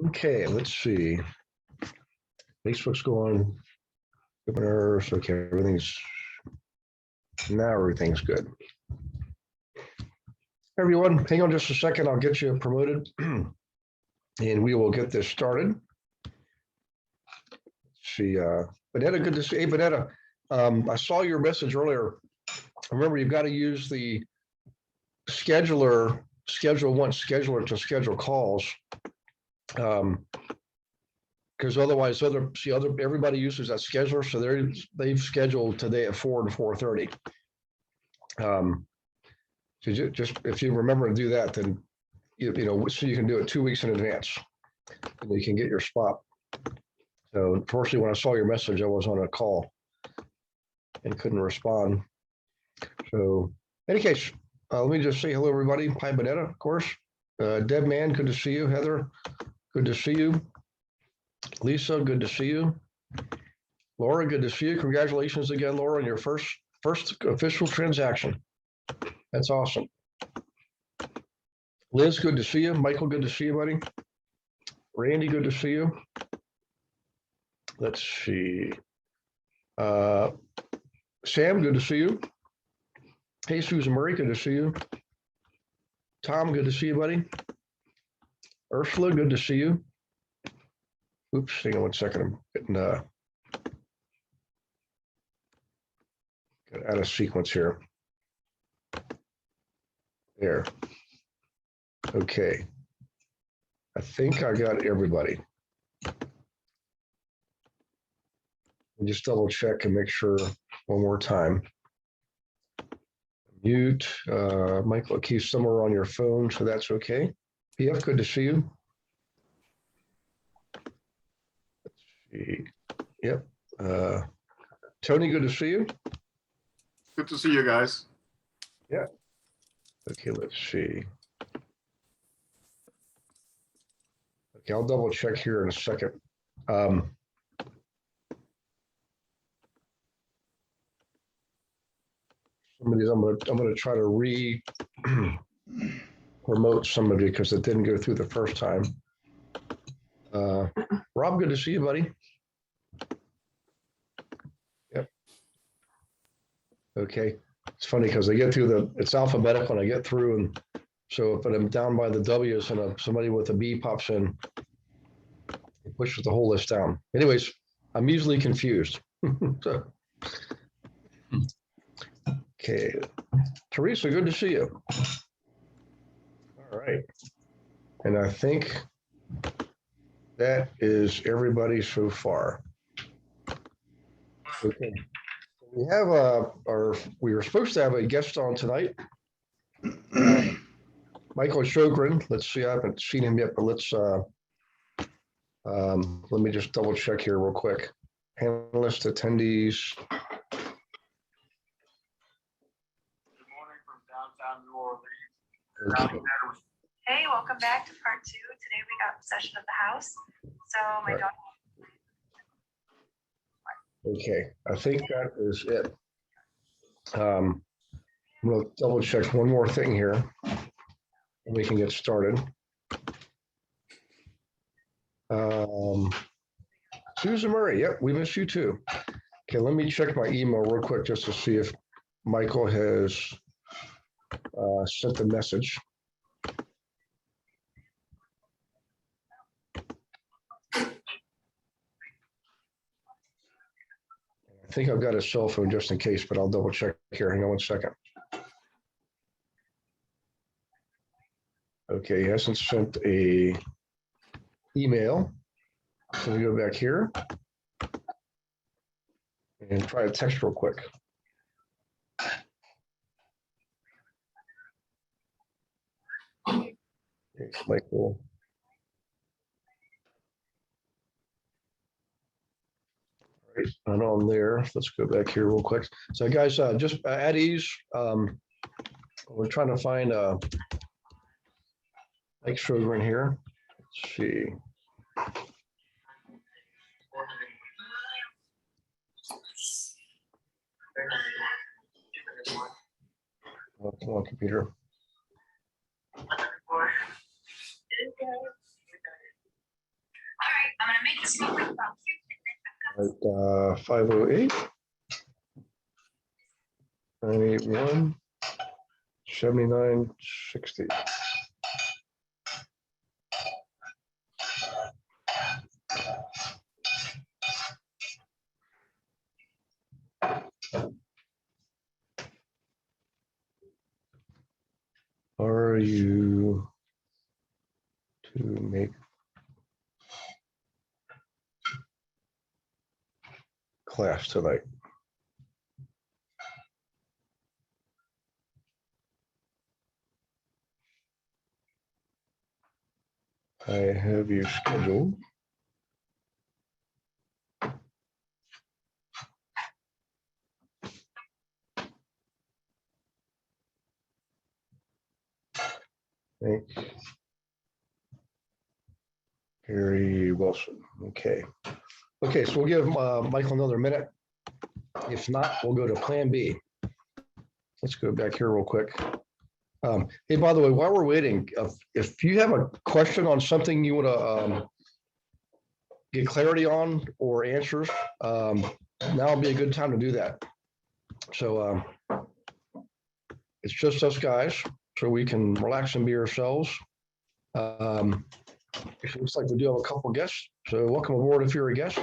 Okay, let's see. Facebook's going. Openers. Okay, everything's good. Everyone, hang on just a second. I'll get you promoted, and we will get this started. See, Bonetta, good to see. Hey, Bonetta, I saw your message earlier. Remember, you've got to use the schedule one scheduler to schedule calls. Because otherwise, everybody uses that scheduler, so they've scheduled today at 4 to 4:30. So just if you remember to do that, then so you can do it 2 weeks in advance, and you can get your spot. So unfortunately, when I saw your message, I was on a call and couldn't respond. So, in any case, let me just say hello, everybody. Hi, Bonetta, of course. Deb Man, good to see you. Heather, good to see you. Lisa, good to see you. Laura, good to see you. Congratulations again, Laura, on your first official transaction. That's awesome. Liz, good to see you. Michael, good to see you, buddy. Randy, good to see you. Let's see. Sam, good to see you. Hey, Susan Murray, good to see you. Tom, good to see you, buddy. Ursula, good to see you. Oops, hang on 1 second. I'm getting got out of sequence here. There. Okay. I think I got everybody. I'll just double check and make sure one more time. Mute. Michael, keep somewhere on your phone, so that's okay. PF, good to see you. Let's see. Yep. Tony, good to see you. Good to see you guys. Yeah. Okay, let's see. Okay, I'll double check here in a second. Some of these I'm gonna try to promote somebody because it didn't go through the first time. Rob, good to see you, buddy. Yep. Okay. It's funny because I get through it's alphabetical and I get through, and so if I'm down by the W's and somebody with a B pops in, it pushes the whole list down. Anyways, I'm usually confused. So, okay. Teresa, good to see you. All right. And I think that is everybody so far. Okay. We have we were supposed to have a guest on tonight. Michael Sjogren. Let's see, I haven't seen him yet, but let me just double check here real quick. Panelist attendees. Good morning from downtown New Orleans. Okay. Hey, welcome back to part 2. Today we got possession of the house. So my Right. dog. Okay, I think that is it. I'm going to double check one more thing here, and we can get started. Susan Murray, yep, we miss you too. Okay, let me check my email real quick just to see if Michael has sent the message. I think I've got his cell phone just in case, but I'll double check here. Hang on 1 second. Okay, he hasn't sent a email. So we go back here and try to text real quick. Okay, Michael. Right, not on there. Let's go back here real quick. So guys, just at ease. We're trying to find Mike Sjogren here. Let's see. Oh, come on, computer. make this one about Right, 508 981 7960. Are you to make class tonight? I have you scheduled. Thank Gary Wilson. Okay. Okay, so we'll give Michael another minute. If not, we'll go to Plan B. Let's go back here real quick. Hey, by the way, while we're waiting, if you have a question on something you want to get clarity on or answers, now would be a good time to do that. So it's just us guys, so we can relax and be ourselves. It looks like we do have a couple guests, so welcome aboard if you're a guest.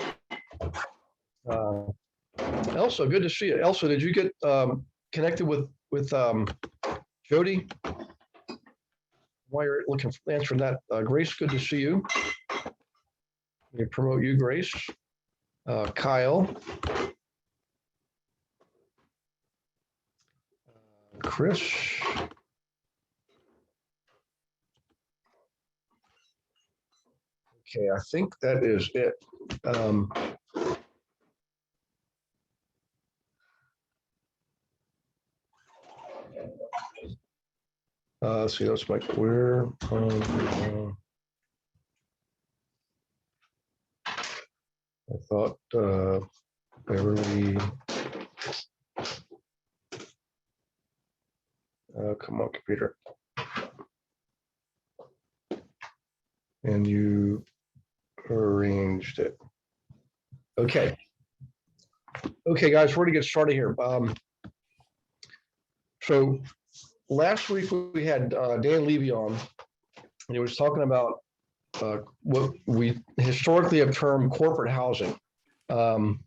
Elsa, good to see you. Elsa, did you get connected with Jody? While you're looking for answering that, Grace, good to see you. Let me promote you, Grace. Kyle. Chris. Okay, I think that is it. Let's see, that's Mike. Where? I thought Beverly. Come on, computer. And you arranged it. Okay. Okay, guys, we're going to get started here. So last week we had Dan Levy on, and he was talking about what we historically have termed corporate housing. Does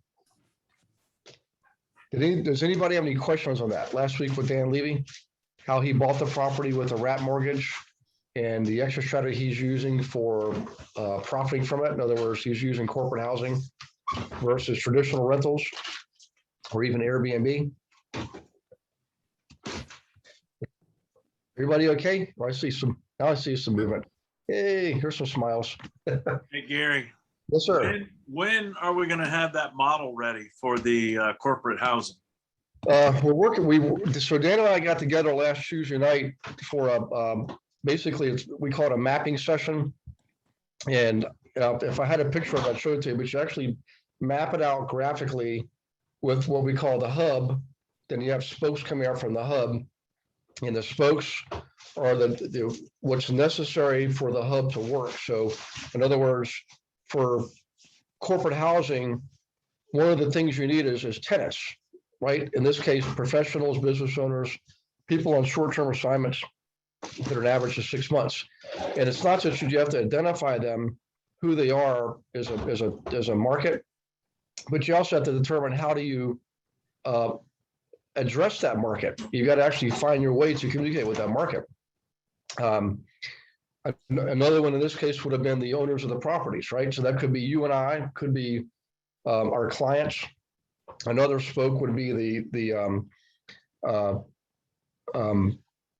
anybody have any questions on that? Last week with Dan Levy, how he bought the property with a wrap mortgage and the extra strategy he's using for profiting from it. In other words, he's using corporate housing versus traditional rentals or even Airbnb. Everybody okay? Well, now I see some movement. Hey, here's some smiles. Hey, Gary. Yes, sir. When are we going to have that model ready for the corporate housing? We're working. So Dan and I got together last Tuesday night for basically we call it a mapping session. And if I had a picture of it, I'd show it to you, but you actually map it out graphically with what we call the hub. Then you have spokes coming out from the hub, and the spokes are what's necessary for the hub to work. So in other words, for corporate housing, one of the things you need is tenants, right? In this case, professionals, business owners, people on short-term assignments that are an average of 6 months. And it's not just you have to identify them, who they are as a market, but you also have to determine how do you address that market. You got to actually find your way to communicate with that market. Another one in this case would have been the owners of the properties, right? So that could be you and I, could be our clients. Another spoke would be the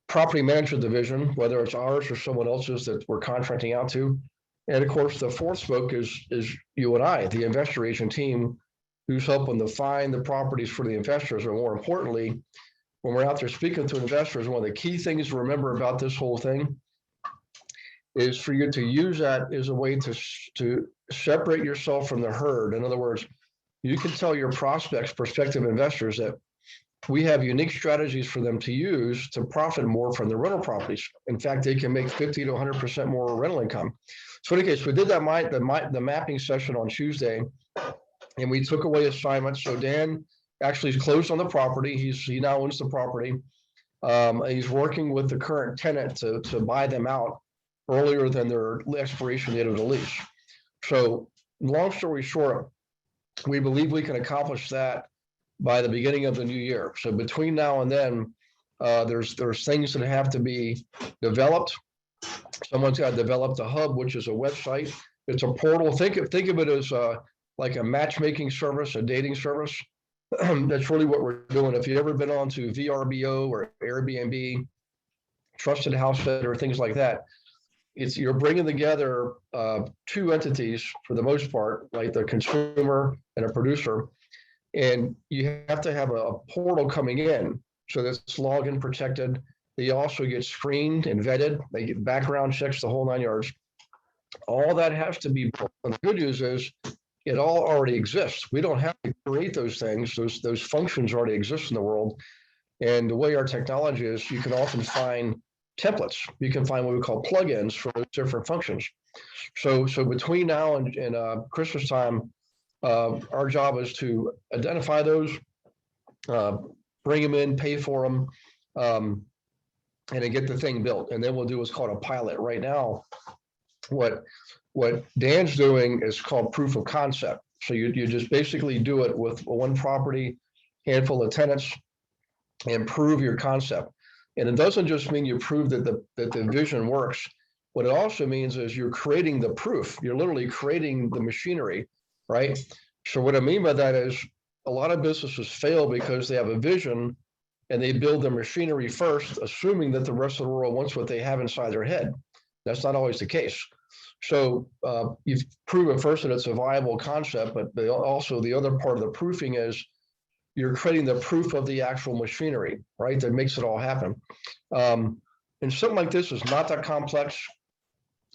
property management division, whether it's ours or someone else's that we're contracting out to. And of course, the fourth spoke is you and I, the investor agent team, who's helping to find the properties for the investors. Or more importantly, when we're out there speaking to investors, one of the key things to remember about this whole thing is for you to use that as a way to separate yourself from the herd. In other words, you can tell your prospects, prospective investors, that we have unique strategies for them to use to profit more from the rental properties. In fact, they can make 50 to 100% more rental income. So in any case, we did the mapping session on Tuesday, and we took away assignments. So Dan actually is closed on the property. He now owns the property. He's working with the current tenant to buy them out earlier than their expiration date of the lease. So long story short, we believe we can accomplish that by the beginning of the new year. So between now and then, there's things that have to be developed. Someone's got to develop the hub, which is a website. It's a portal. Think of it as like a matchmaking service, a dating service. That's really what we're doing. If you've ever been on to VRBO or Airbnb, Trusted House Better, things like that, you're bringing together two entities for the most part, like the consumer and a producer, and you have to have a portal coming in so that's login protected. They also get screened and vetted. They get background checks, the whole 9 yards. All that has to be built. And the good news is it all already exists. We don't have to create those things. Those functions already exist in the world. And the way our technology is, you can often find templates. You can find what we call plugins for those different functions. So between now and Christmas time, our job is to identify those, bring them in, pay for them, and then get the thing built. And then we'll do what's called a pilot. Right now, what Dan's doing is called proof of concept. So you just basically do it with one property, handful of tenants, and prove your concept. And it doesn't just mean you prove that the vision works. What it also means is you're creating the proof. You're literally creating the machinery, right? So what I mean by that is a lot of businesses fail because they have a vision and they build the machinery first, assuming that the rest of the world wants what they have inside their head. That's not always the case. So you've proven first that it's a viable concept, but also the other part of the proofing is you're creating the proof of the actual machinery, right? That makes it all happen. And something like this is not that complex.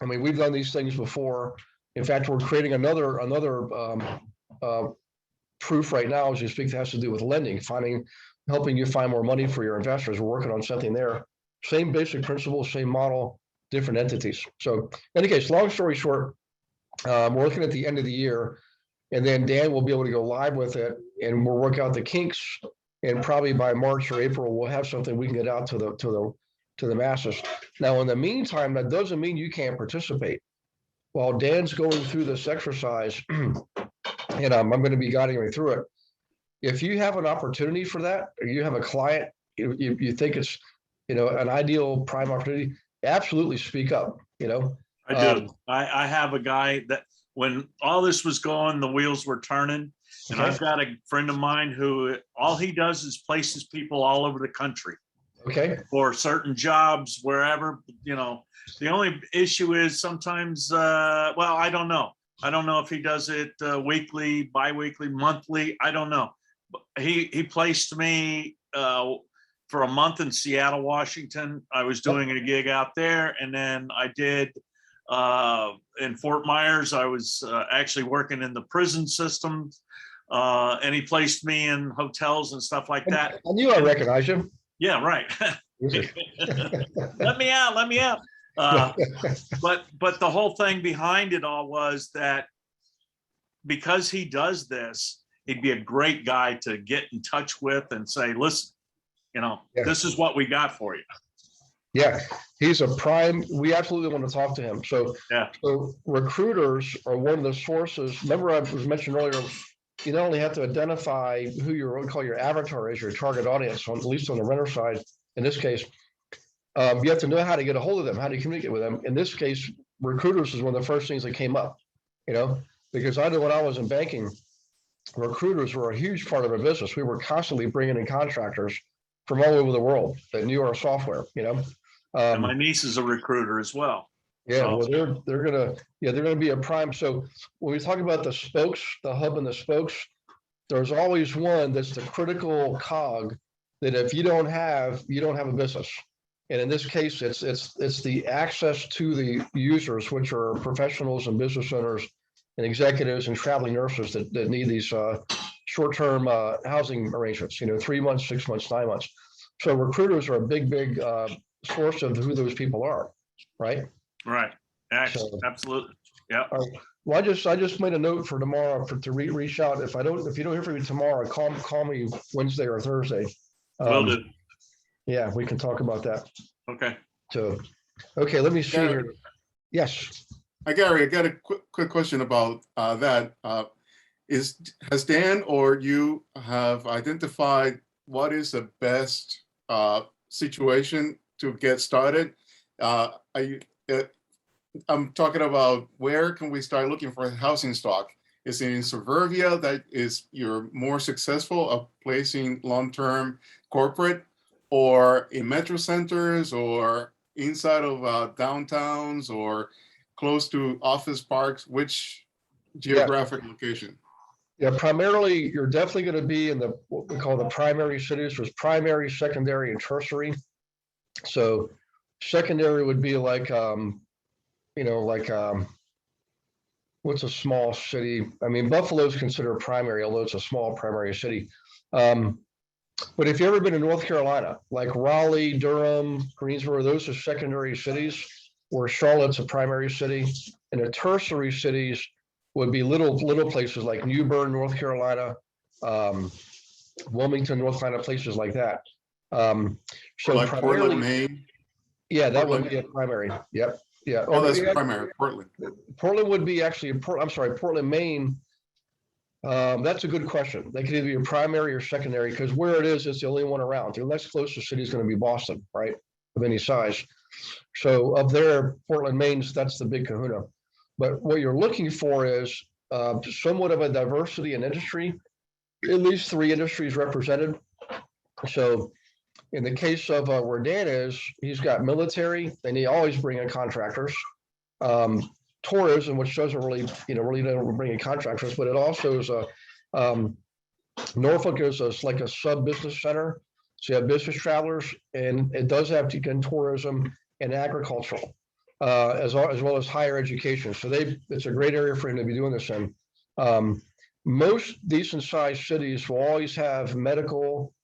I mean, we've done these things before. In fact, we're creating another proof right now as you speak that has to do with lending, helping you find more money for your investors. We're working on something there. Same basic principle, same model, different entities. So in any case, long story short, we're looking at the end of the year, and then Dan will be able to go live with it, and we'll work out the kinks. And probably by March or April, we'll have something we can get out to the masses. Now, in the meantime, that doesn't mean you can't participate. While Dan's going through this exercise, and I'm going to be guiding him through it. If you have an opportunity for that, or you have a client, you think it's an ideal prime opportunity, absolutely speak up. I do. I have a guy that when all this was going, the wheels were turning. And Okay. I've got a friend of mine who all he does is places people all over the country. Okay. For certain jobs, wherever, the only issue is sometimes, I don't know. I don't know if he does it weekly, biweekly, monthly. I don't know. But he placed me for a month in Seattle, Washington. I was doing a gig out there. And then I did in Fort Myers. I was actually working in the prison system. And he placed me in hotels and stuff like that. I knew I recognized him. Yeah, right. Let me out. But the whole thing behind it all was that because he does this, he'd be a great guy to get in touch with and say, listen, this is what we got for you. Yeah, he's a prime. We absolutely want to talk to him. So recruiters are one of the sources. Remember, I was mentioned earlier, you not only have to identify who what we call your avatar is, your target audience, at least on the renter side. In this case, you have to know how to get a hold of them, how to communicate with them. In this case, recruiters is one of the first things that came up, because I know when I was in banking, recruiters were a huge part of our business. We were constantly bringing in contractors from all over the world that knew our software, And my niece is a recruiter as well. Yeah, well, they're gonna be a prime. So when we talk about the spokes, the hub and the spokes, there's always one that's the critical cog that if you don't have a business. And in this case, it's the access to the users, which are professionals and business owners and executives and traveling nurses that need these short-term housing arrangements, 3 months, 6 months, 9 months. So recruiters are a big source of who those people are, right? Right. So- Absolutely. Yeah. All right. Well, I just made a note for tomorrow to reach out. If you don't hear from me tomorrow, call me Wednesday or Thursday. Will do. Yeah, we can talk about that. Okay. So, okay, let me see Gary. here. Yes. Hi, Gary, I got a quick question about that. Has Dan or you have identified what is the best situation to get started? I'm talking about where can we start looking for housing stock? Is it in suburbia that is you're more successful of placing long-term corporate, or in metro centers, or inside of downtowns, or close to office parks? Which geographic location? Yeah, primarily, you're definitely going to be in what we call the primary cities. There's primary, secondary, and tertiary. So secondary would be like, what's a small city? I mean, Buffalo's considered primary, although it's a small primary city. But if you've ever been to North Carolina, like Raleigh, Durham, Greensboro, those are secondary cities, where Charlotte's a primary city. And the tertiary cities would be little places like New Bern, North Carolina, Wilmington, North Carolina, places like that. So Like primarily, Portland, Maine? yeah, that would Portland. be a primary. Yep. Yeah. Oh, that's yeah, primary, Portland. Portland would be actually, Portland, Maine. That's a good question. They could either be a primary or secondary, because where it is, it's the only one around. The next closest city is going to be Boston, right? Of any size. So up there, Portland, Maine, that's the big kahuna. But what you're looking for is somewhat of a diversity in industry, at least 3 industries represented. So in the case of where Dan is, he's got military, and he always bring in contractors. Tourism, which doesn't really don't bring in contractors, but it also is Norfolk is like a sub-business center. So you have business travelers, and it does have tourism and agricultural, as well as higher education. So it's a great area for him to be doing this in. Most decent sized cities will always have medical,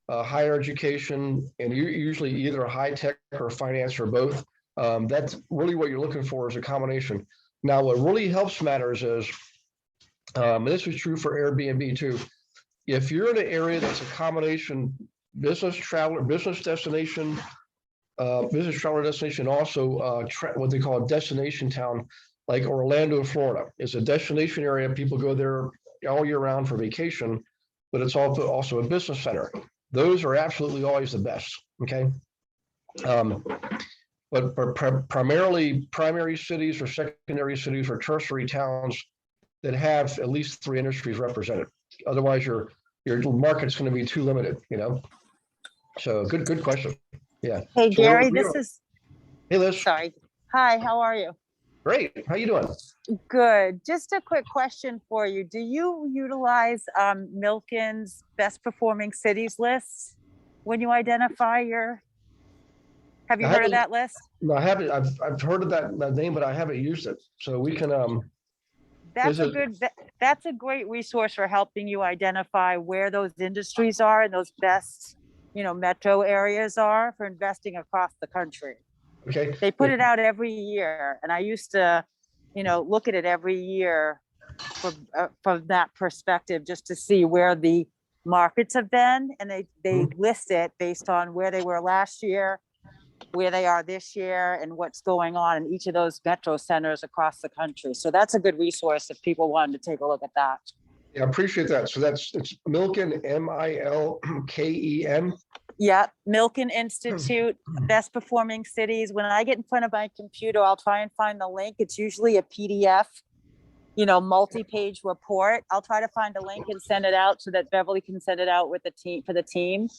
higher education, and usually either high tech or finance or both. That's really what you're looking for, is a combination. Now, what really helps matters is, and this is true for Airbnb too, if you're in an area that's a combination business traveler, business destination, also what they call a destination town, like Orlando, Florida, is a destination area. People go there all year round for vacation, but it's also a business center. Those are absolutely always the best. Okay. But primarily primary cities or secondary cities or tertiary towns that have at least 3 industries represented. Otherwise, your market's going to be too limited, So good question. Yeah. Hey, So Gary, this is, Hey, Liz. sorry. Hi, how are you? Great. How you doing? Good. Just a quick question for you. Do you utilize Milken's best performing cities list when you identify have you heard of that list? No, I haven't. I've heard of that name, but I haven't used it. So we can. That's a great resource for helping you identify where those industries are and those best, metro areas are for investing across the country. Okay. They put it out every year, and I used to, look at it every year from that perspective, just to see where the markets have been, and they list it based on where they were last year, where they are this year, and what's going on in each of those metro centers across the country. So that's a good resource if people wanted to take a look at that. Yeah, I appreciate that. So it's Milken, Milken. Yeah, Milken Institute, best performing cities. When I get in front of my computer, I'll try and find the link. It's usually a PDF, multi-page report. I'll try to find a link and send it out so that Beverly can send it out with the team for the team.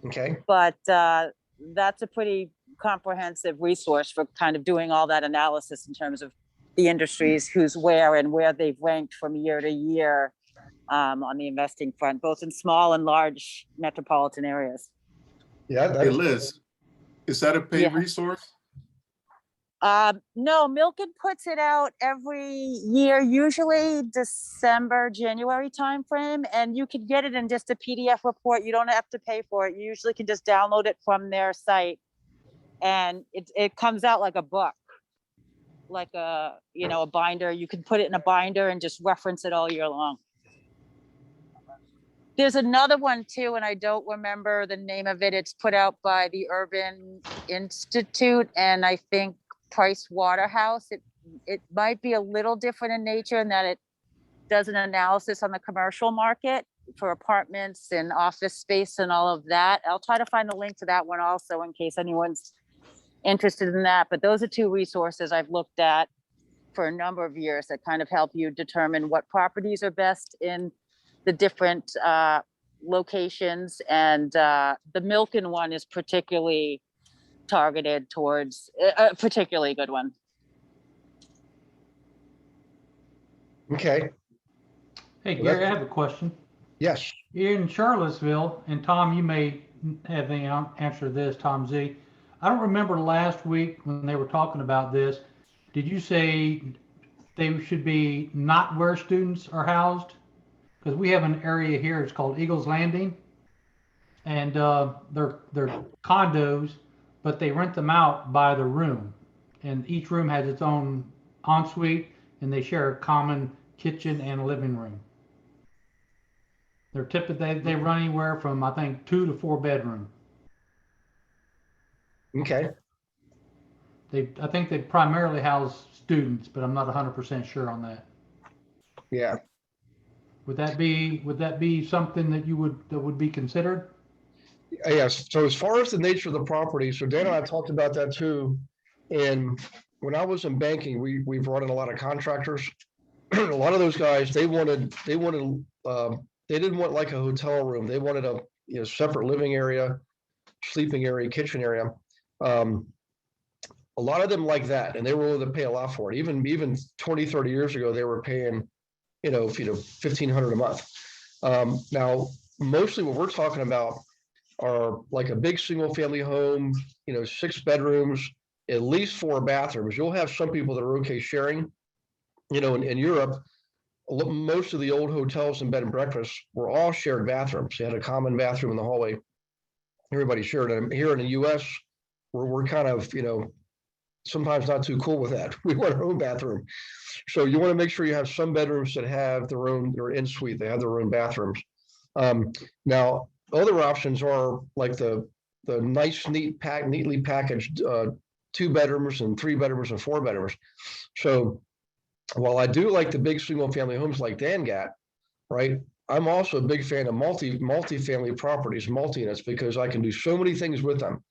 Okay. But that's a pretty comprehensive resource for kind of doing all that analysis in terms of the industries, who's where and where they've ranked from year to year on the investing front, both in small and large metropolitan areas. Yeah. Hey, Liz, is that a paid resource? No, Milken puts it out every year, usually December, January timeframe, and you can get it in just a PDF report. You don't have to pay for it. You usually can just download it from their site, and it comes out like a book, like a a binder. You can put it in a binder and just reference it all year long. There's another one too, and I don't remember the name of it. It's put out by the Urban Institute and I think Price Waterhouse. It might be a little different in nature in that it does an analysis on the commercial market for apartments and office space and all of that. I'll try to find the link to that one also in case anyone's interested in that. But those are two resources I've looked at for a number of years that kind of help you determine what properties are best in the different locations. And the Milken one is particularly targeted towards a particularly good one. Okay, Hey, Well, Gary, that- I have a question. yes. In Charlottesville, and Tom, you may have the answer to this, Tom Z. I don't remember last week when they were talking about this. Did you say they should be not where students are housed? Because we have an area here, it's called Eagles Landing. And they're condos, but they rent them out by the room. And each room has its own ensuite, and they share a common kitchen and living room. They're typically, they run anywhere from, I think, 2 to 4 bedroom. Okay, I think they primarily house students, but I'm not 100% sure on that. yeah. Would that be something that would be considered? Yes, so as far as the nature of the property, so Dan and I talked about that too. And when I was in banking, we brought in a lot of contractors. A lot of those guys, they didn't want like a hotel room. They wanted a separate living area, sleeping area, kitchen area. A lot of them like that, and they were willing to pay a lot for it. Even 20, 30 years ago, they were paying, $1,500 a month. Now, mostly what we're talking about are like a big single family home, 6 bedrooms, at least 4 bathrooms. You'll have some people that are okay sharing. In Europe, most of the old hotels and bed and breakfasts were all shared bathrooms. They had a common bathroom in the hallway. Everybody shared it. Here in the US, we're kind of, sometimes not too cool with that. We want our own bathroom. So you want to make sure you have some bedrooms that have their en suite. They have their own bathrooms. Now, other options are like the nice, neatly packaged 2 bedrooms and 3 bedrooms and 4 bedrooms. So while I do like the big single family homes like Dan got, right? I'm also a big fan of multi-family properties, multi-units, because I can do so many things with them.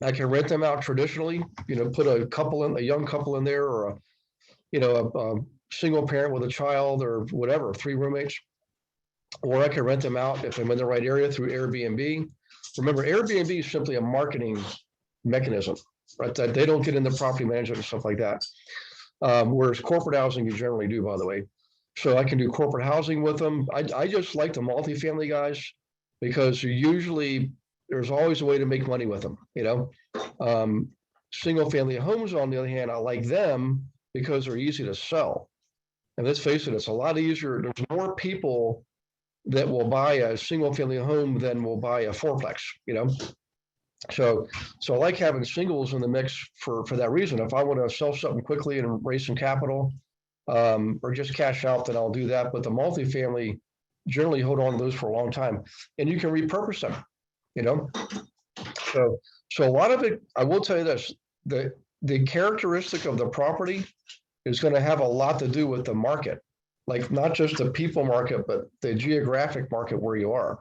I can rent them out traditionally, put a young couple in there, or a single parent with a child or whatever, 3 roommates. Or I can rent them out if I'm in the right area through Airbnb. Remember, Airbnb is simply a marketing mechanism, right? That they don't get into property management and stuff like that. Whereas corporate housing, you generally do, by the way. So I can do corporate housing with them. I just like the multifamily guys because there's always a way to make money with them, Single family homes, on the other hand, I like them because they're easy to sell. And let's face it, it's a lot easier. There's more people that will buy a single family home than will buy a fourplex, So I like having singles in the mix for that reason. If I want to sell something quickly and raise some capital, or just cash out, then I'll do that. But the multifamily, generally hold on to those for a long time, and you can repurpose them, So a lot of it, I will tell you this, the characteristic of the property is going to have a lot to do with the market, like not just the people market, but the geographic market where you are,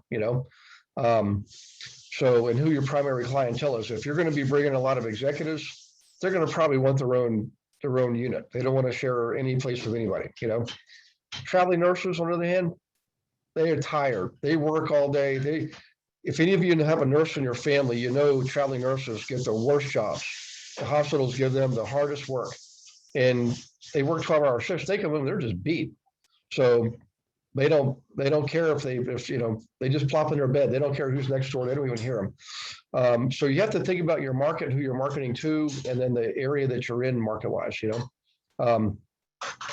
So, and who your primary clientele is. If you're going to be bringing a lot of executives, they're going to probably want their own unit. They don't want to share any place with anybody, Traveling nurses, on the other hand, they are tired. They work all day. If any of you have a nurse in your family, traveling nurses get the worst jobs. The hospitals give them the hardest work, and they work 12-hour shifts. They come in, they're just beat. So They don't care if they just plop in their bed. They don't care who's next door. They don't even hear them. So you have to think about your market, who you're marketing to, and then the area that you're in market wise,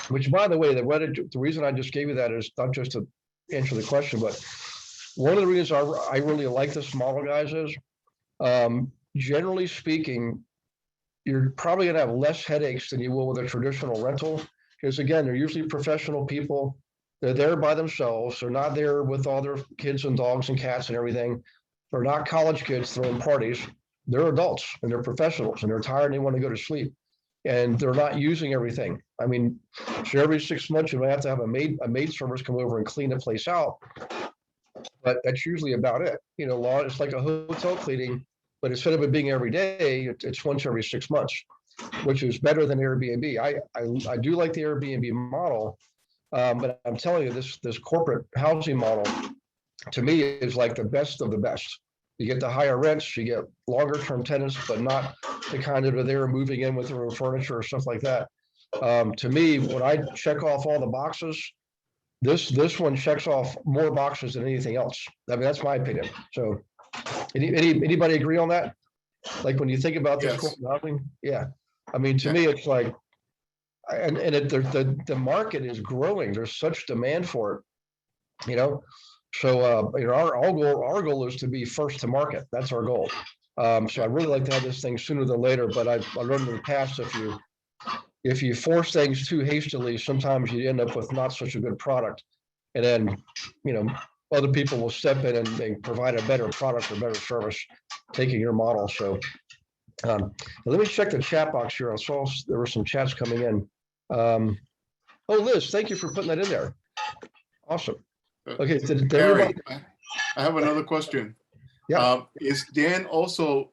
which, by the way, the reason I just gave you that is not just to answer the question, but one of the reasons I really like this model, guys, is generally speaking, you're probably going to have less headaches than you will with a traditional rental, because again, they're usually professional people. They're there by themselves. They're not there with all their kids and dogs and cats and everything. They're not college kids throwing parties. They're adults and they're professionals and they're tired and they want to go to sleep. And they're not using everything. I mean, so every 6 months you might have to have a maid service come over and clean the place out. But that's usually about it. It's like a hotel cleaning, but instead of it being every day, it's once every 6 months, which is better than Airbnb. I do like the Airbnb model, but I'm telling you, this corporate housing model, to me, is like the best of the best. You get the higher rents, you get longer term tenants, but not the kind that are there moving in with their own furniture or stuff like that. To me, when I check off all the boxes, this one checks off more boxes than anything else. I mean, that's my opinion. So anybody agree on that? Like when you think about this Yes. corporate housing, yeah. I mean, to me, it's like, the market is growing. There's such demand for it, So our goal is to be first to market. That's our goal. So I really like to have this thing sooner than later. But I learned in the past, if you force things too hastily, sometimes you end up with not such a good product, and then other people will step in and they provide a better product or better service, taking your model. So let me check the chat box here. I saw there were some chats coming in. Oh, Liz, thank you for putting that in there. Awesome. Okay, did Gary, everybody? I have another question. Yeah. Is Dan also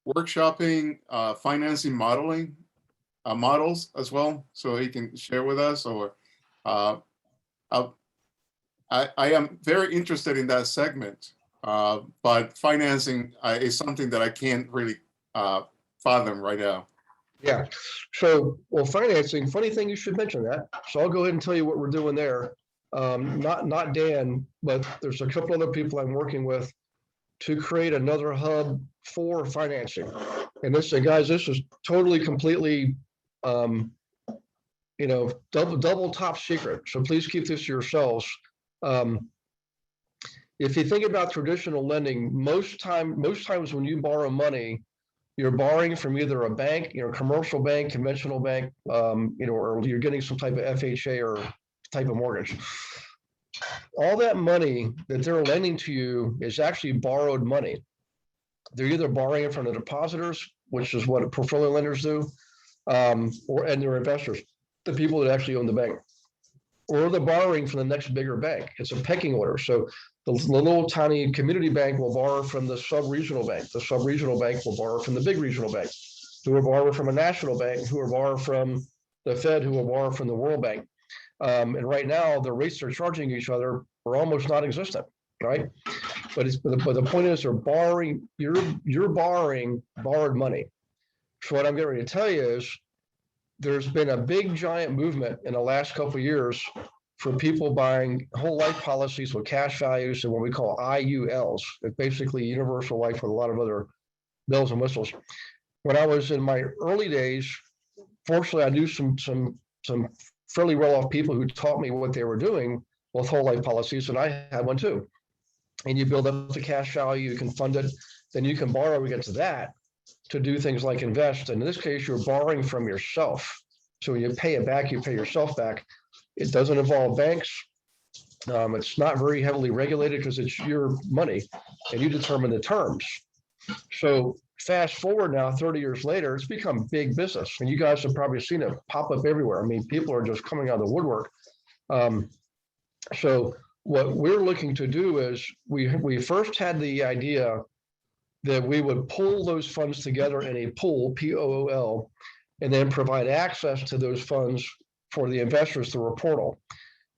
workshopping financing models as well, so he can share with us? Or I am very interested in that segment, but financing is something that I can't really fathom right now. Yeah. So, well, financing, funny thing you should mention that. So I'll go ahead and tell you what we're doing there. Not Dan, but there's a couple other people I'm working with to create another hub for financing. And guys, this is totally, completely, double top secret. So please keep this to yourselves. If you think about traditional lending, most times when you borrow money, you're borrowing from either a bank, commercial bank, conventional bank, or you're getting some type of FHA or type of mortgage. All that money that they're lending to you is actually borrowed money. They're either borrowing it from the depositors, which is what portfolio lenders do, and their investors, the people that actually own the bank, or they're borrowing from the next bigger bank. It's a pecking order. So the little tiny community bank will borrow from the sub-regional bank. The sub-regional bank will borrow from the big regional bank, who will borrow from a national bank, who will borrow from the Fed, who will borrow from the World Bank. And right now, the rates they're charging each other are almost non-existent, right? But the point is, they're borrowing. You're borrowing borrowed money. So what I'm getting ready to tell you is, there's been a big giant movement in the last couple of years for people buying whole life policies with cash values and what we call IULs. It's basically universal life with a lot of other bells and whistles. When I was in my early days, fortunately, I knew some fairly well-off people who taught me what they were doing with whole life policies, and I had one too. And you build up the cash value, you can fund it, then you can borrow against that to do things like invest. In this case, you're borrowing from yourself. So when you pay it back, you pay yourself back. It doesn't involve banks. It's not very heavily regulated because it's your money and you determine the terms. So fast forward now, 30 years later, it's become big business. And you guys have probably seen it pop up everywhere. I mean, people are just coming out of the woodwork. So what we're looking to do is we first had the idea that we would pull those funds together in a pool, P-O-O-L, and then provide access to those funds for the investors through a portal.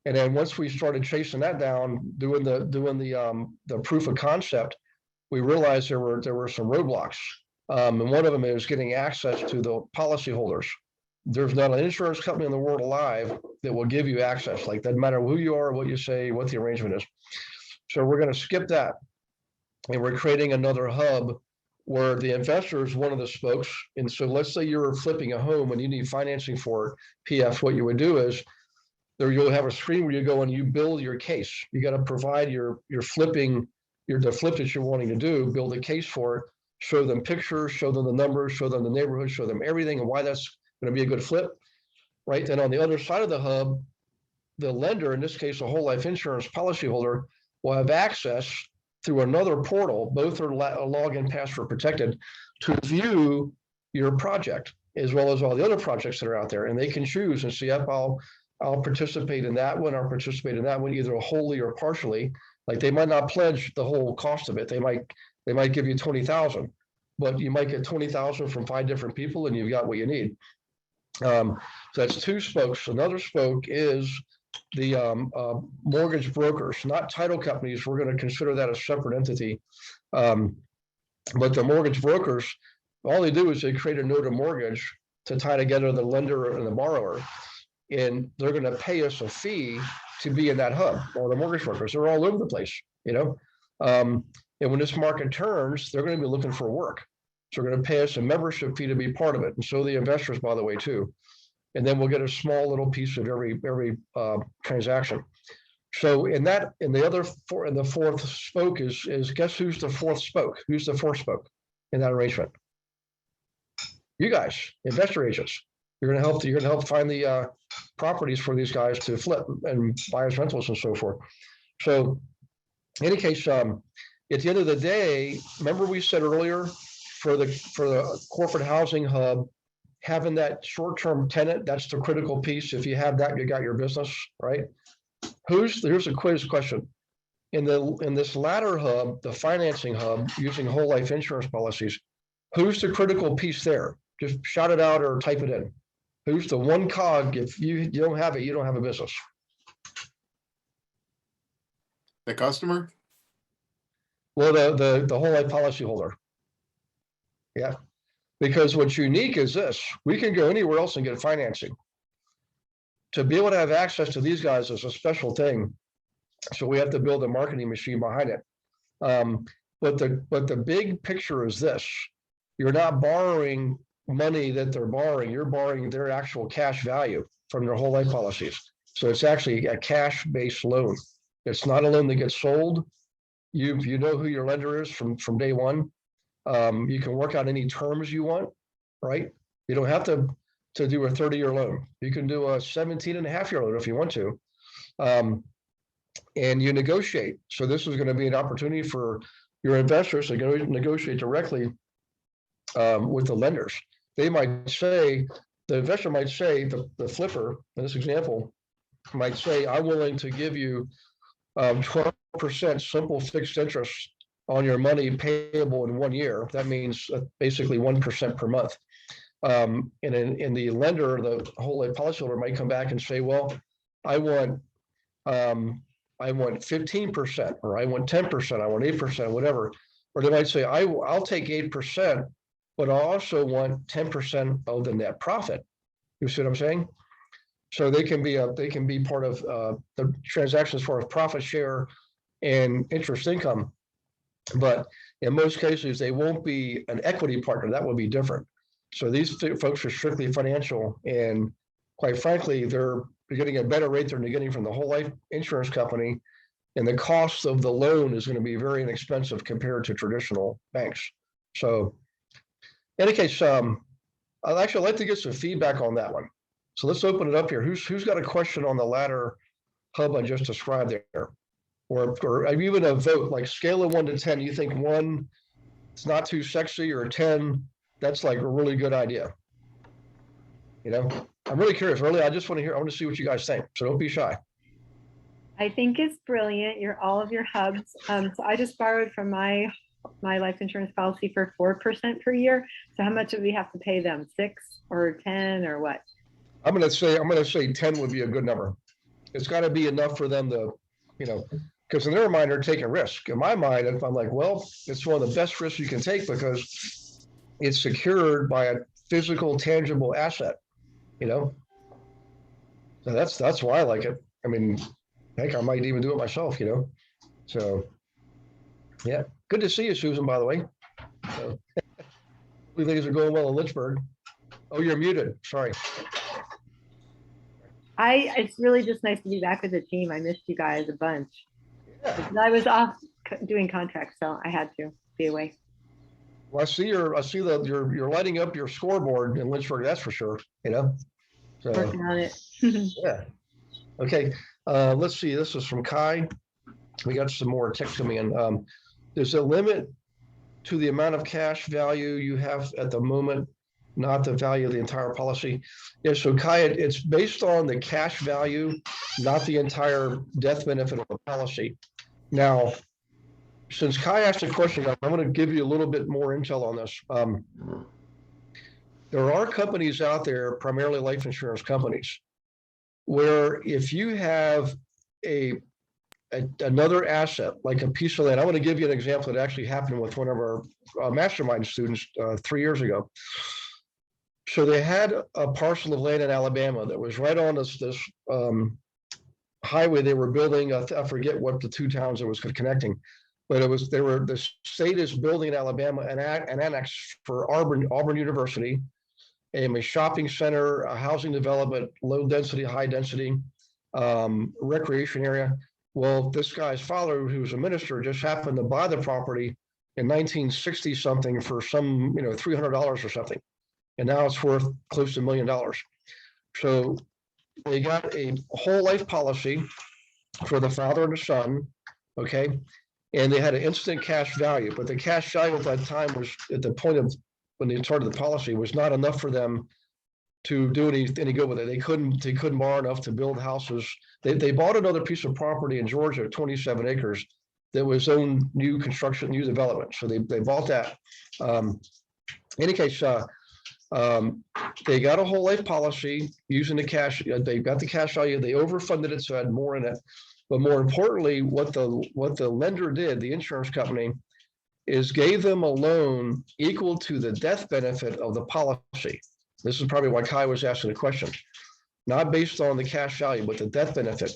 And then once we started chasing that down, doing the proof of concept, we realized there were some roadblocks. And one of them is getting access to the policyholders. There's not an insurance company in the world alive that will give you access. Like, doesn't matter who you are, what you say, what the arrangement is. So we're going to skip that. And we're creating another hub where the investor is one of the spokes. And so let's say you're flipping a home and you need financing for it, PF, what you would do is there you'll have a screen where you go and you build your case. You got to provide your flipping, the flip that you're wanting to do, build a case for it, show them pictures, show them the numbers, show them the neighborhood, show them everything and why that's going to be a good flip, right? Then on the other side of the hub, the lender, in this case, a whole life insurance policyholder, will have access through another portal, both are login password protected, to view your project as well as all the other projects that are out there. And they can choose and see, yep, I'll participate in that one, I'll participate in that one, either wholly or partially. Like they might not pledge the whole cost of it. They might give you 20,000, but you might get 20,000 from 5 different people and you've got what you need. So that's 2 spokes. Another spoke is the mortgage brokers, not title companies. We're going to consider that a separate entity. But the mortgage brokers, all they do is they create a note of mortgage to tie together the lender and the borrower. And they're going to pay us a fee to be in that hub. Or the mortgage brokers, they're all over the place, you know. And when this market turns, they're going to be looking for work. So they're going to pay us a membership fee to be part of it. And so the investors, by the way, too. And then we'll get a small little piece of every transaction. So in the fourth spoke is guess who's the fourth spoke? Who's the fourth spoke in that arrangement? You guys, investor agents. You're going to help find the properties for these guys to flip and buyers rentals and so forth. So in any case, at the end of the day, remember we said earlier for the corporate housing hub, having that short-term tenant, that's the critical piece. If you have that, you got your business, right? Here's a quiz question. In this latter hub, the financing hub, using whole life insurance policies, who's the critical piece there? Just shout it out or type it in. Who's the one cog? If you don't have it, you don't have a business. The customer? Well, the whole life policy holder. Yeah. Because what's unique is this, we can go anywhere else and get financing. To be able to have access to these guys is a special thing. So we have to build a marketing machine behind it. But the big picture is this, you're not borrowing money that they're borrowing, you're borrowing their actual cash value from their whole life policies. So it's actually a cash-based loan. It's not a loan that gets sold. You know who your lender is from day one. You can work out any terms you want, right? You don't have to do a 30-year loan. You can do a 17.5-year loan if you want to. And you negotiate. So this is going to be an opportunity for your investors to go negotiate directly with the lenders. They might say, the investor might say, the flipper, in this example, might say, I'm willing to give you 12% simple fixed interest on your money payable in 1 year. That means basically 1% per month. And in the lender, the whole life policyholder might come back and say, well, I want 15%, or I want 10%, I want 8%, whatever. Or they might say, I'll take 8%, but I also want 10% of the net profit. You see what I'm saying? So they can be part of the transactions as far as profit share and interest income. But in most cases, they won't be an equity partner. That would be different. So these folks are strictly financial, and quite frankly, they're getting a better rate than they're getting from the whole life insurance company. And the cost of the loan is going to be very inexpensive compared to traditional banks. So in any case, I'd actually like to get some feedback on that one. So let's open it up here. Who's got a question on the latter hub I just described there? Or even a vote, like scale of 1 to 10, you think 1, it's not too sexy, or 10, that's like a really good idea. You know, I'm really curious. Really, I want to see what you guys think. So don't be shy. I think it's brilliant. All of your hubs. So I just borrowed from my life insurance policy for 4% per year. So how much do we have to pay them? 6 or 10 or what? I'm going to say 10 would be a good number. It's got to be enough for them to, because in their mind, they're taking risk. In my mind, I'm like, well, it's one of the best risks you can take because it's secured by a physical, tangible asset, So So that's why I like it. I mean, heck, I might even do it myself, So, yeah, good to see you, Susan, by the way. So, things are going well in Lynchburg. Oh, you're muted. Sorry. It's really just nice to be back with the team. I missed you guys a bunch. Yeah. Because I was off doing contracts, so I had to be away. Well, I see you're lighting up your scoreboard in Lynchburg, that's for sure, So, Working on it. yeah. Okay. Let's see. This is from Kai. We got some more text coming in. There's a limit to the amount of cash value you have at the moment, not the value of the entire policy. Yeah, so Kai, it's based on the cash value, not the entire death benefit of the policy. Now, since Kai asked a question, I'm going to give you a little bit more intel on this. There are companies out there, primarily life insurance companies, where if you have another asset, like a piece of land, I want to give you an example that actually happened with one of our mastermind students 3 years ago. So they had a parcel of land in Alabama that was right on this highway they were building. I forget what the two towns it was connecting, but the state is building in Alabama an annex for Auburn University, a shopping center, a housing development, low density, high density, recreation area. Well, this guy's father, who was a minister, just happened to buy the property in 1960 something for some, $300 or something. And now it's worth close to $1 million. So they got a whole life policy for the father and the son, okay? And they had an instant cash value, but the cash value at that time was, at the point of when they started the policy, was not enough for them to do any good with it. They couldn't borrow enough to build houses. They bought another piece of property in Georgia, 27 acres, that was owned new construction, new development. So they bought that. In any case, they got a whole life policy using the cash. They got the cash value. They overfunded it, so it had more in it. But more importantly, what the lender did, the insurance company, is gave them a loan equal to the death benefit of the policy. This is probably why Kai was asking the question, not based on the cash value, but the death benefit.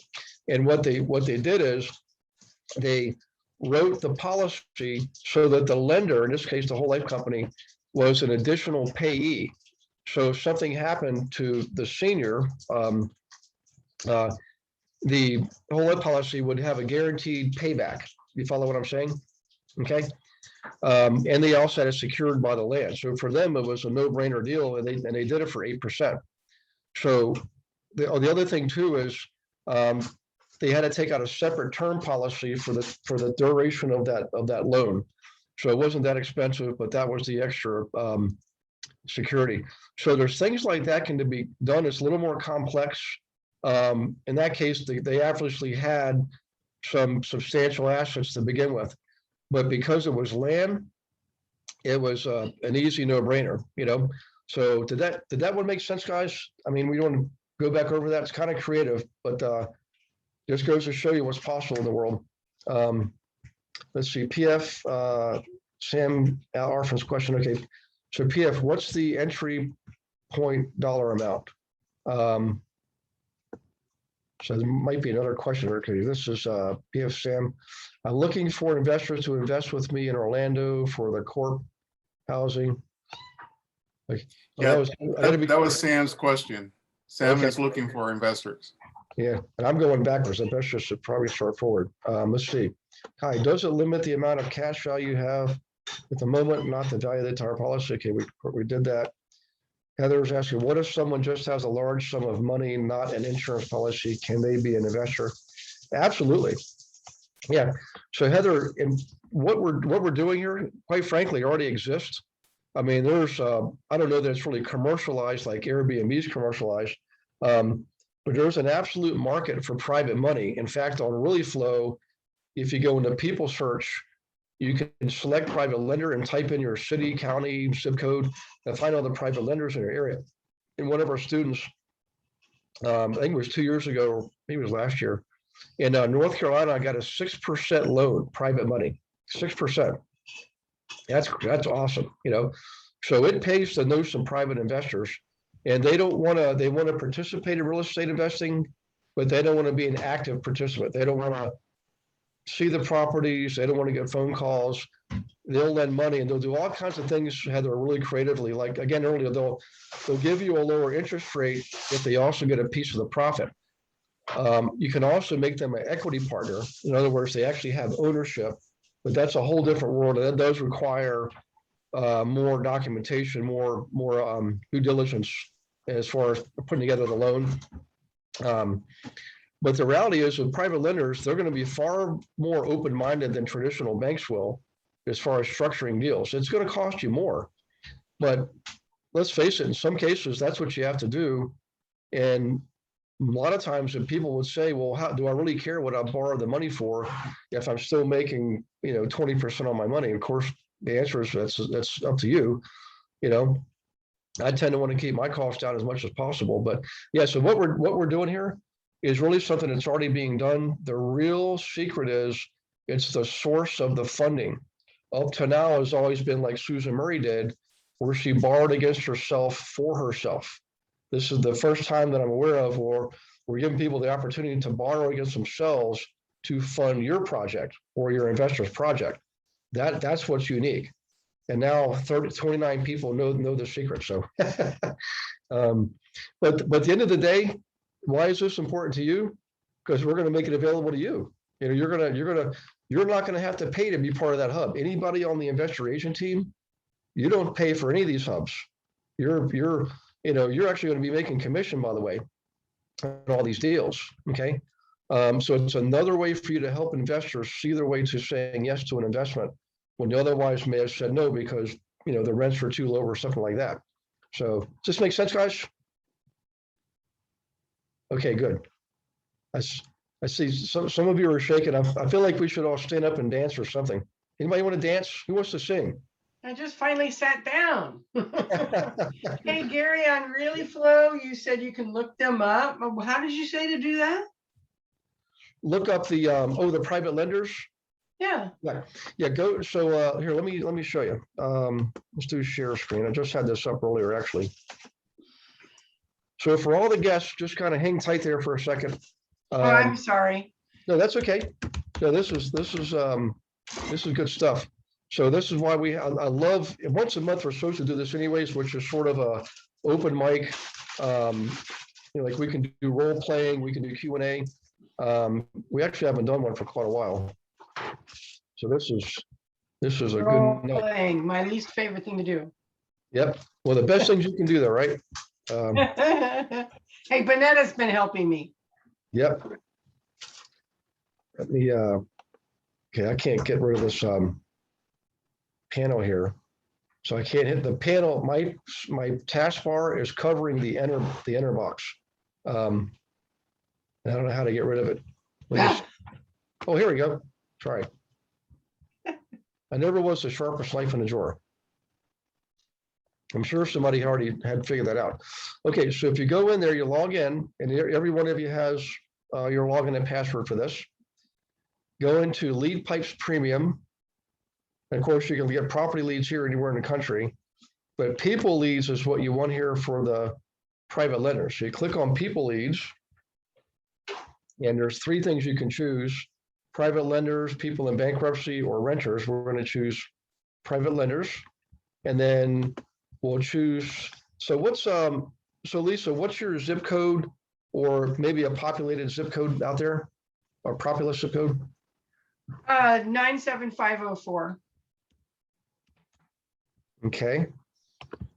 And what they did is they wrote the policy so that the lender, in this case, the whole life company, was an additional payee. So if something happened to the senior, the whole life policy would have a guaranteed payback. You follow what I'm saying? Okay. And they also had it secured by the land. So for them, it was a no-brainer deal, and they did it for 8%. So the other thing too is they had to take out a separate term policy for the duration of that loan. So it wasn't that expensive, but that was the extra security. So there's things like that can be done. It's a little more complex. In that case, they obviously had some substantial assets to begin with. But because it was land, it was an easy no-brainer, So did that one make sense, guys? I mean, we don't go back over that. It's kind of creative, but just goes to show you what's possible in the world. Let's see, PF, Sam Arfin's question. Okay, so PF, what's the entry point dollar amount? So there might be another question. Okay, this is PF Sam. I'm looking for investors to invest with me in Orlando for the corp housing. Like, Yeah, that was Sam's question. Sam is looking for investors. Yeah, and I'm going backwards. The best just should probably start forward. Let's see. Hi, does it limit the amount of cash value you have at the moment, not the value of the entire policy? Okay, we did that. Heather was asking, what if someone just has a large sum of money, not an insurance policy? Can they be an investor? Absolutely. Yeah. So Heather, and what we're doing here, quite frankly, already exists. I mean, there's I don't know that it's really commercialized like Airbnb's commercialized, but there's an absolute market for private money. In fact, on ReallyFlow, if you go into people search, you can select private lender and type in your city, county, zip code, and find all the private lenders in your area. And one of our students, I think it was 2 years ago, or maybe it was last year, in North Carolina, I got a 6% loan, private money, 6%. That's awesome, So it pays to know some private investors. And they want to participate in real estate investing, but they don't want to be an active participant. They don't want to see the properties. They don't want to get phone calls. They'll lend money and they'll do all kinds of things, Heather, really creatively. Like again, earlier, they'll give you a lower interest rate if they also get a piece of the profit. You can also make them an equity partner. In other words, they actually have ownership, but that's a whole different world. And that does require more documentation, more due diligence as far as putting together the loan. But the reality is with private lenders, they're going to be far more open-minded than traditional banks will as far as structuring deals. It's going to cost you more, but let's face it, in some cases, that's what you have to do. And a lot of times if people would say, well, how do I really care what I borrow the money for if I'm still making, 20% on my money? Of course, the answer is that's up to you. I tend to want to keep my costs down as much as possible, but yeah, so what we're doing here is really something that's already being done. The real secret is it's the source of the funding. Up to now has always been like Susan Murray did, where she borrowed against herself for herself. This is the first time that I'm aware of where we're giving people the opportunity to borrow against themselves to fund your project or your investor's project. That's what's unique. And now 29 people know the secret. So, but at the end of the day, why is this important to you? Because we're going to make it available to you. You're not going to have to pay to be part of that hub. Anybody on the investor agent team, you don't pay for any of these hubs. You're actually going to be making commission, by the way, on all these deals. Okay. So it's another way for you to help investors see their way to saying yes to an investment when they otherwise may have said no because the rents were too low or something like that. So does this make sense, guys? Okay, good. I see some of you are shaking. I feel like we should all stand up and dance or something. Anybody want to dance? Who wants to sing? I just finally sat down. Hey, Gary, on Really Flow, you said you can look them up. How did you say to do that? Look up the the private lenders. Yeah. Yeah. Go. So here, let me show you. Let's do share screen. I just had this up earlier, actually. So for all the guests, just kind of hang tight there for a second. Oh, I'm sorry. No, that's okay. No, this is good stuff. So this is why I love once a month we're supposed to do this anyways, which is sort of a open mic. Like we can do role playing, we can do Q&A. We actually haven't done one for quite a while. So this is a Role good playing, my least favorite thing to do. Yep. Well, the best things you can do there, right? Hey, Bonetta's been helping me. Yep. Let me okay, I can't get rid of this panel here. So I can't hit the panel. My taskbar is covering the enter box. I don't know how to get rid of it. Oh, here we go. Try. I never was the sharpest knife in the drawer. I'm sure somebody already had figured that out. Okay, so if you go in there, you log in, and every one of you has your login and password for this. Go into Lead Pipes Premium. And of course, you can get property leads here anywhere in the country, but people leads is what you want here for the private lenders. So you click on people leads, and there's 3 things you can choose: private lenders, people in bankruptcy, or renters. We're going to choose private lenders, and then we'll choose. So Lisa, what's your zip code, or maybe a populated zip code out there, or populous zip code? 97504. Okay,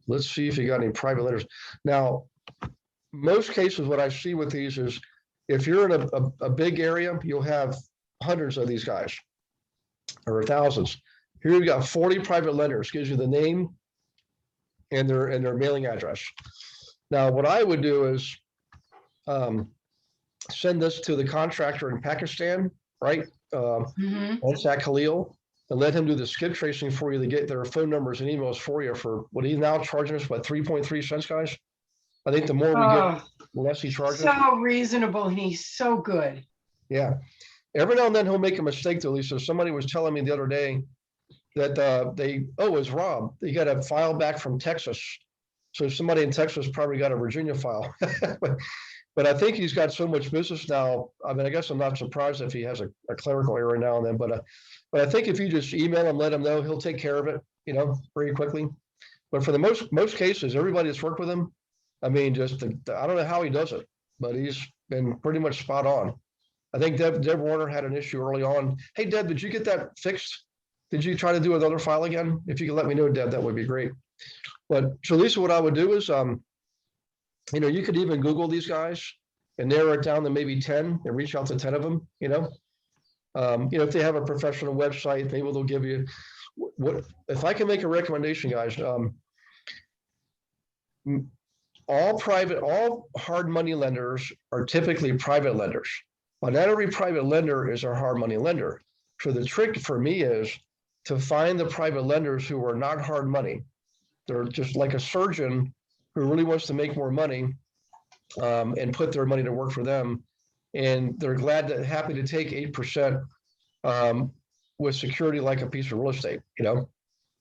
let's see if you got any private lenders. Now, most cases, what I see with these is if you're in a big area, you'll have hundreds of these guys or thousands. Here you've got 40 private lenders, gives you the name and their mailing address. Now, what I would do is send this to the contractor in Pakistan, right? Zach Khalil, and let him do the skip tracing for you to get their phone numbers and emails for you for what he's now charging us, 3.3 cents, guys? I think the more we get, the less he charges. So reasonable, and he's so good. Yeah. Every now and then he'll make a mistake though, Lisa. Somebody was telling me the other day that it was Rob. He got a file back from Texas So somebody in Texas probably got a Virginia file. But I think he's got so much business now. I mean, I guess I'm not surprised if he has a clerical error now and then, but I think if you just email him, let him know, he'll take care of it, very quickly. But for the most cases, everybody that's worked with him, I mean, just I don't know how he does it, but he's been pretty much spot on. I think Deb Warner had an issue early on. Hey, Deb, did you get that fixed? Did you try to do another file again? If you could let me know, Deb, that would be great. But so Lisa, what I would do is, you could even Google these guys and narrow it down to maybe 10 and reach out to 10 of them, if they have a professional website, maybe they'll give you what, if I can make a recommendation, guys, all hard money lenders are typically private lenders, but not every private lender is a hard money lender. So the trick for me is to find the private lenders who are not hard money. They're just like a surgeon who really wants to make more money and put their money to work for them. And they're happy to take 8% with security like a piece of real estate,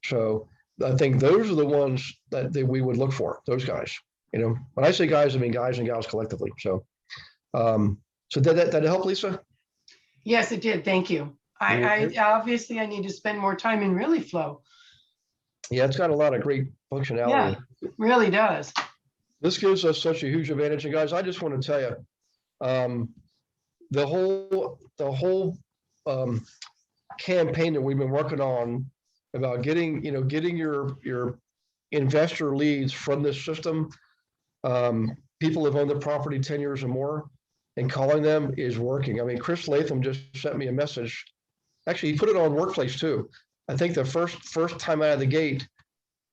So I think those are the ones that we would look for, those guys. When I say guys, I mean guys and gals collectively. So did that help, Lisa? Yes, it did. Thank you. I obviously I need to spend more time in Really Flow. Yeah, it's got a lot of great functionality. Yeah, it really does. This gives us such a huge advantage. And guys, I just want to tell you, the whole campaign that we've been working on about getting your investor leads from this system, people have owned the property 10 years or more, and calling them is working. I mean, Chris Latham just sent me a message. Actually, he put it on Workplace too. I think the first time out of the gate,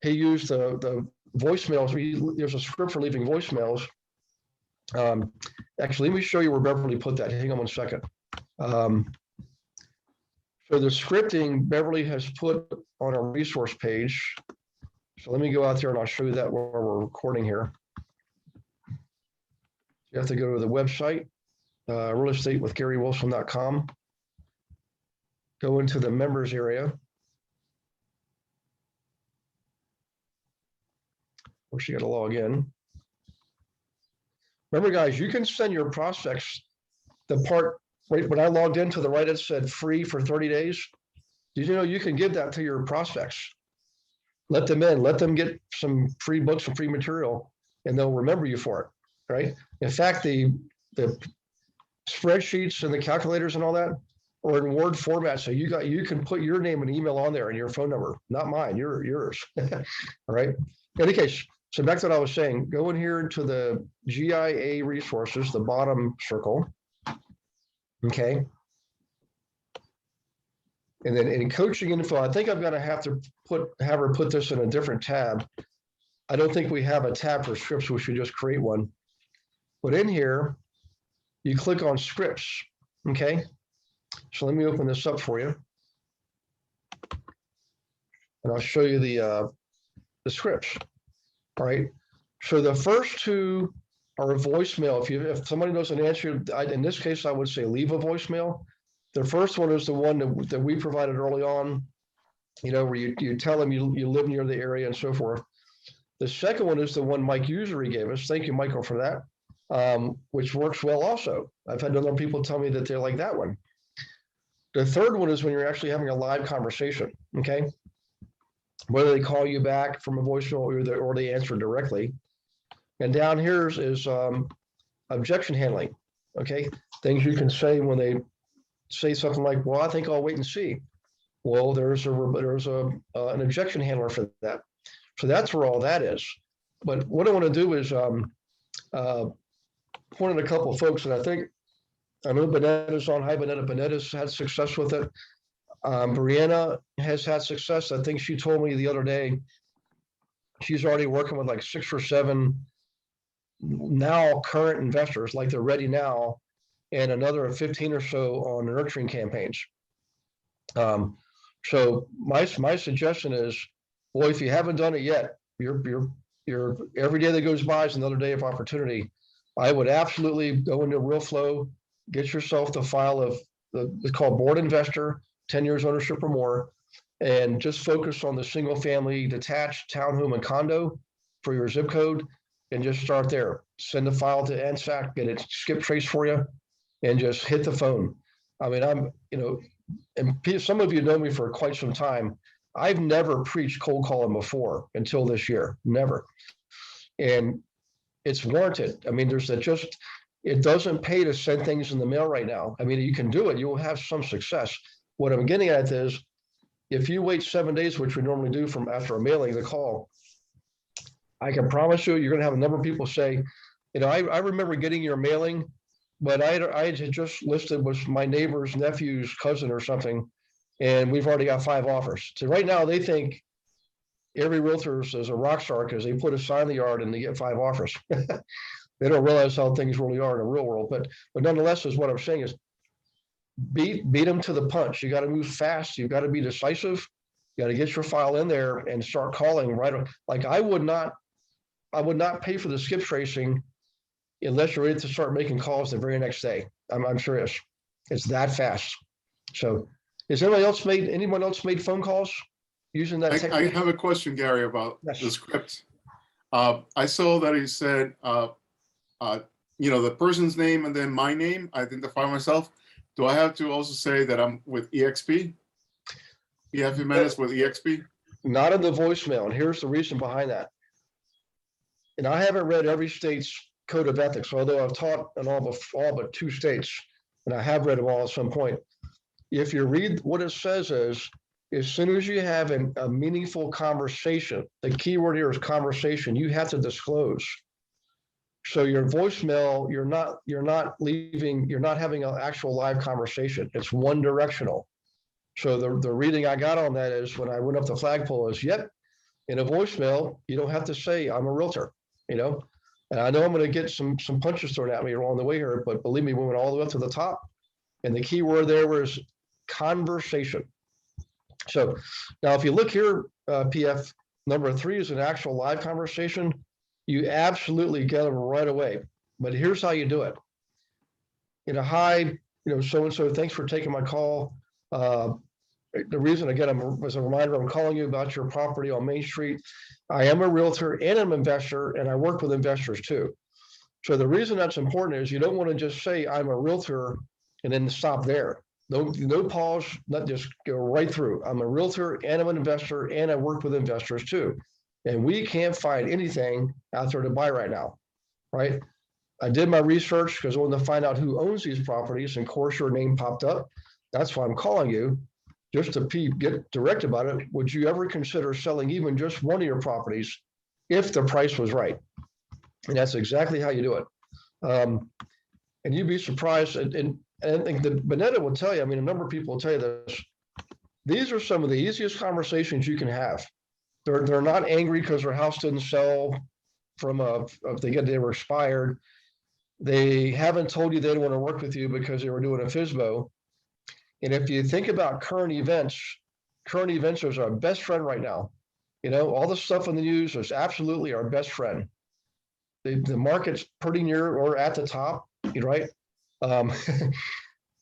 he used the voicemails. There's a script for leaving voicemails. Actually, let me show you where Beverly put that. Hang on one second. So the scripting Beverly has put on a resource page. So let me go out there and I'll show you that while we're recording here. You have to go to the website, realestatewithgarywilson.com. Go into the members area. Of course, you got to log in. Remember, guys, you can send your prospects the part, right, when I logged in to the right, it said free for 30 days. Did you know you can give that to your prospects? Let them in, let them get some free books and free material, and they'll remember you for it, right? In fact, the spreadsheets and the calculators and all that are in Word format, so you can put your name and email on there and your phone number, not mine, yours. All right. In any case, so back to what I was saying, go in here to the GIA resources, the bottom circle. Okay. And then in coaching info, I think I'm going to have her put this in a different tab. I don't think we have a tab for scripts. We should just create one. But in here, you click on scripts. Okay. So let me open this up for you. And I'll show you the scripts. All right. So the first two are a voicemail. If somebody doesn't answer, in this case, I would say leave a voicemail. The first one is the one that we provided early on, where you tell them you live near the area and so forth. The second one is the one Mike Usury gave us. Thank you, Michael, for that, which works well also. I've had other people tell me that they like that one. The third one is when you're actually having a live conversation, okay? Whether they call you back from a voicemail or they answer directly. And down here is objection handling, okay? Things you can say when they say something like, well, I think I'll wait and see. Well, there's an objection handler for that. So that's where all that is. But what I want to do is point at a couple of folks, and I know Bonetta's on. Hi, Bonetta. Bonetta's had success with it. Brianna has had success. I think she told me the other day she's already working with like 6 or 7 now current investors, like they're ready now, and another 15 or so on nurturing campaigns. So my suggestion is, boy, if you haven't done it yet, you're every day that goes by is another day of opportunity. I would absolutely go into Real Flow, get yourself the file of it's called Board Investor, 10 years ownership or more, and just focus on the single family detached townhome and condo. for your zip code and just start there. Send the file to NSAC, get it skip trace for you, and just hit the phone. I mean, and some of you know me for quite some time. I've never preached cold calling before until this year, never. And it's warranted. I mean, it doesn't pay to send things in the mail right now. I mean, you can do it, you will have some success. What I'm getting at is, if you wait 7 days, which we normally do from after a mailing the call, I can promise you, you're gonna have a number of people say, I remember getting your mailing, but I had just listed was my neighbor's nephew's cousin or something, and we've already got 5 offers. So right now they think every realtor is a rock star because they put a sign in the yard and they get 5 offers. They don't realize how things really are in the real world, but nonetheless, is what I'm saying is beat them to the punch. You got to move fast. You got to be decisive. You got to get your file in there and start calling right. Like I would not pay for the skip tracing unless you're ready to start making calls the very next day. I'm serious. It's that fast. So has anyone else made phone calls using that I technique? have a question, Gary, about Yes. the script. I saw that he said, the person's name and then my name, I identify myself. Do I have to also say that I'm with EXP? EF Jimenez with EXP? Not in the voicemail, and here's the reason behind that. And I haven't read every state's code of ethics, although I've taught in all but 2 states, and I have read them all at some point. If you read what it says is, as soon as you have a meaningful conversation, the key word here is conversation, you have to disclose. So your voicemail, you're not having an actual live conversation. It's one directional. So the reading I got on that is when I went up the flagpole is, yep, in a voicemail, you don't have to say I'm a realtor, and I know I'm going to get some punches thrown at me along the way here, but believe me, we went all the way up to the top. And the key word there was conversation. So now if you look here, PF, number 3 is an actual live conversation. You absolutely get them right away. But here's how you do it. Hi, so-and-so, thanks for taking my call. The reason, again, as a reminder, I'm calling you about your property on Main Street. I am a realtor and I'm an investor, and I work with investors too. So the reason that's important is you don't want to just say I'm a realtor and then stop there. No pause, not just go right through. I'm a realtor and I'm an investor and I work with investors too. And we can't find anything out there to buy right now, right? I did my research because I wanted to find out who owns these properties, and of course your name popped up. That's why I'm calling you, just to get direct about it. Would you ever consider selling even just one of your properties if the price was right? And that's exactly how you do it. And you'd be surprised, and I think that Bonetta will tell you, I mean, a number of people will tell you this. These are some of the easiest conversations you can have. They're not angry because their house didn't sell if they were expired. They haven't told you they don't want to work with you because they were doing a FSBO. And if you think about current events is our best friend right now. All the stuff in the news is absolutely our best friend. The market's pretty near or at the top, right?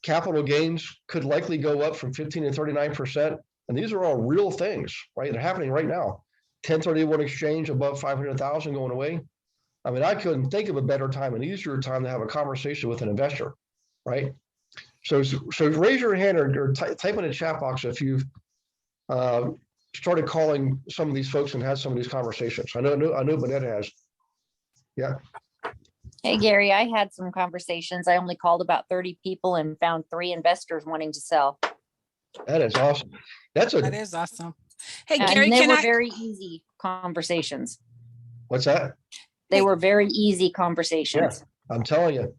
Capital gains could likely go up from 15 to 39%. And these are all real things, right? They're happening right now. 1031 exchange above 500,000 going away. I mean, I couldn't think of a better time, an easier time to have a conversation with an investor, right? So raise your hand or type in the chat box if you've started calling some of these folks and had some of these conversations. I know Bonetta has. Yeah. Hey, Gary, I had some conversations. I only called about 30 people and found 3 investors wanting to sell. That is awesome. That is awesome. Hey, And Gary, they were very easy conversations. What's that? They were very easy conversations. Yeah, I'm telling you.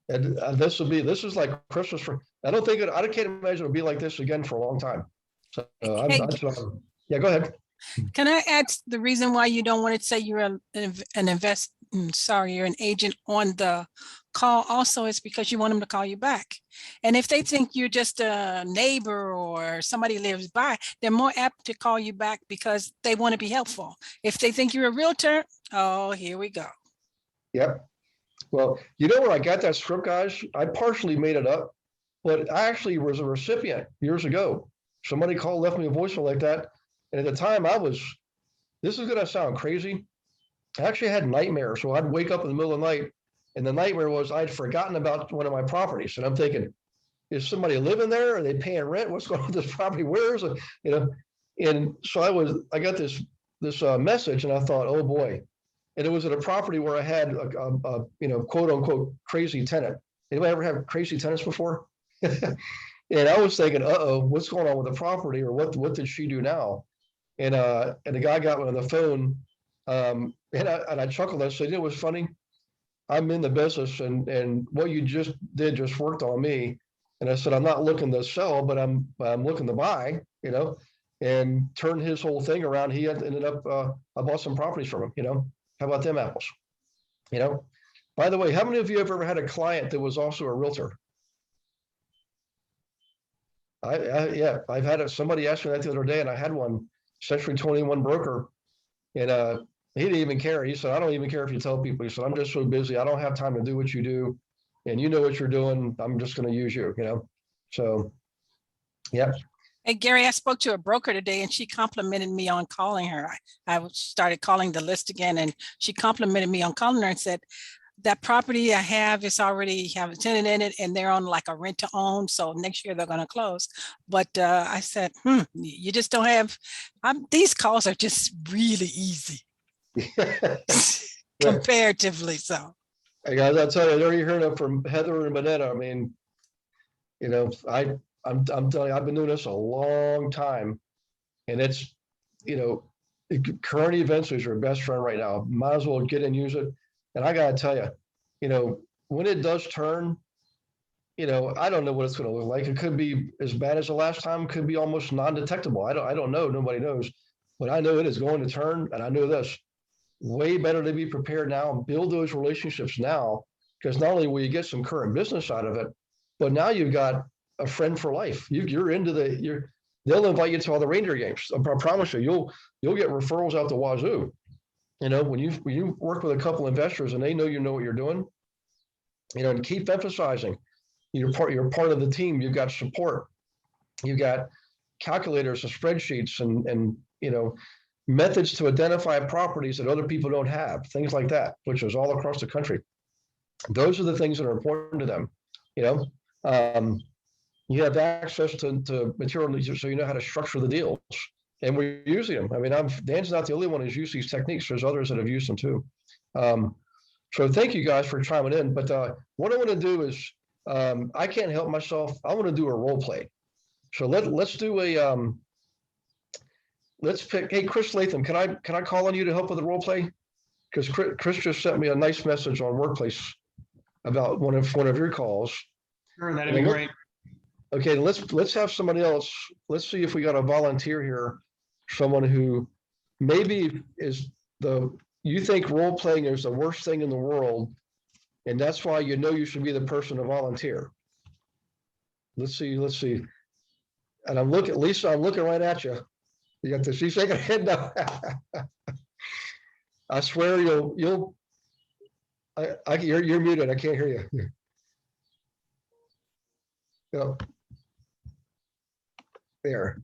And this is like Christmas for, I can't imagine it'll be like this again for a long time. So yeah, go ahead. Can I add the reason why you don't want to say you're you're an agent on the call also is because you want them to call you back. And if they think you're just a neighbor or somebody lives by, they're more apt to call you back because they want to be helpful. If they think you're a realtor, oh, here we go. Yep. Well, where I got that script, guys? I partially made it up, but I actually was a recipient years ago. Somebody left me a voicemail like that. And at the time this is going to sound crazy, I actually had nightmares. So I'd wake up in the middle of the night, and the nightmare was I'd forgotten about one of my properties. And I'm thinking, is somebody living there? Are they paying rent? What's going on with this property? Where is it? And so I got this message, and I thought, oh boy. And it was at a property where I had a quote unquote crazy tenant. Anybody ever have crazy tenants before? And I was thinking, what's going on with the property, or what did she do now? And the guy got me on the phone, and I chuckled. I said, you know what's funny? I'm in the business, and what you just did just worked on me. And I said, I'm not looking to sell, but I'm looking to buy, and turned his whole thing around. He ended up, I bought some properties from him, How about them apples? By the way, how many of you have ever had a client that was also a realtor? Yeah, I've had somebody ask me that the other day, and I had one, Century 21 broker, and he didn't even care. He said, I don't even care if you tell people. He said, I'm just so busy. I don't have time to do what you do. And you know what you're doing. I'm just going to use you, So, yeah. Hey, Gary, I spoke to a broker today and she complimented me on calling her. I started calling the list again, and she complimented me on calling her and said, that property I have is already have a tenant in it, and they're on like a rent to own. So next year they're going to close. But I said, you just don't have, these calls are just really easy. Comparatively so. Hey guys, I'll tell you, I already heard it from Heather and Manetta. I mean, I'm telling you, I've been doing this a long time, and it's, current events is your best friend right now. Might as well get and use it. And I gotta tell you, when it does turn, I don't know what it's going to look like. It could be as bad as the last time. Could be almost non-detectable. I don't know. Nobody knows, but I know it is going to turn, and I know this. Way better to be prepared now and build those relationships now, because not only will you get some current business out of it, but now you've got a friend for life. You're into they'll invite you to all the reindeer games. I promise you, you'll get referrals out the wazoo. When you work with a couple investors and they know what you're doing, and keep emphasizing you're part of the team. You've got support. You've got calculators and spreadsheets and methods to identify properties that other people don't have, things like that, which is all across the country. Those are the things that are important to them. You have access to material, so you know how to structure the deals, and we're using them. I mean, Dan's not the only one who's used these techniques. There's others that have used them too. So thank you guys for chiming in. But what I want to do is, I can't help myself. I want to do a role play. So let's do a let's pick. Hey, Chris Latham, can I call on you to help with the role play? Because Chris just sent me a nice message on Workplace about one of your calls. Sure, that'd be great. Okay, let's have somebody else. Let's see if we got a volunteer here. Someone who maybe you think role playing is the worst thing in the world, and that's why you should be the person to volunteer. Let's see. And Lisa, I'm looking right at you. You got she's shaking her head now. I swear you're muted. I can't hear you. No. There.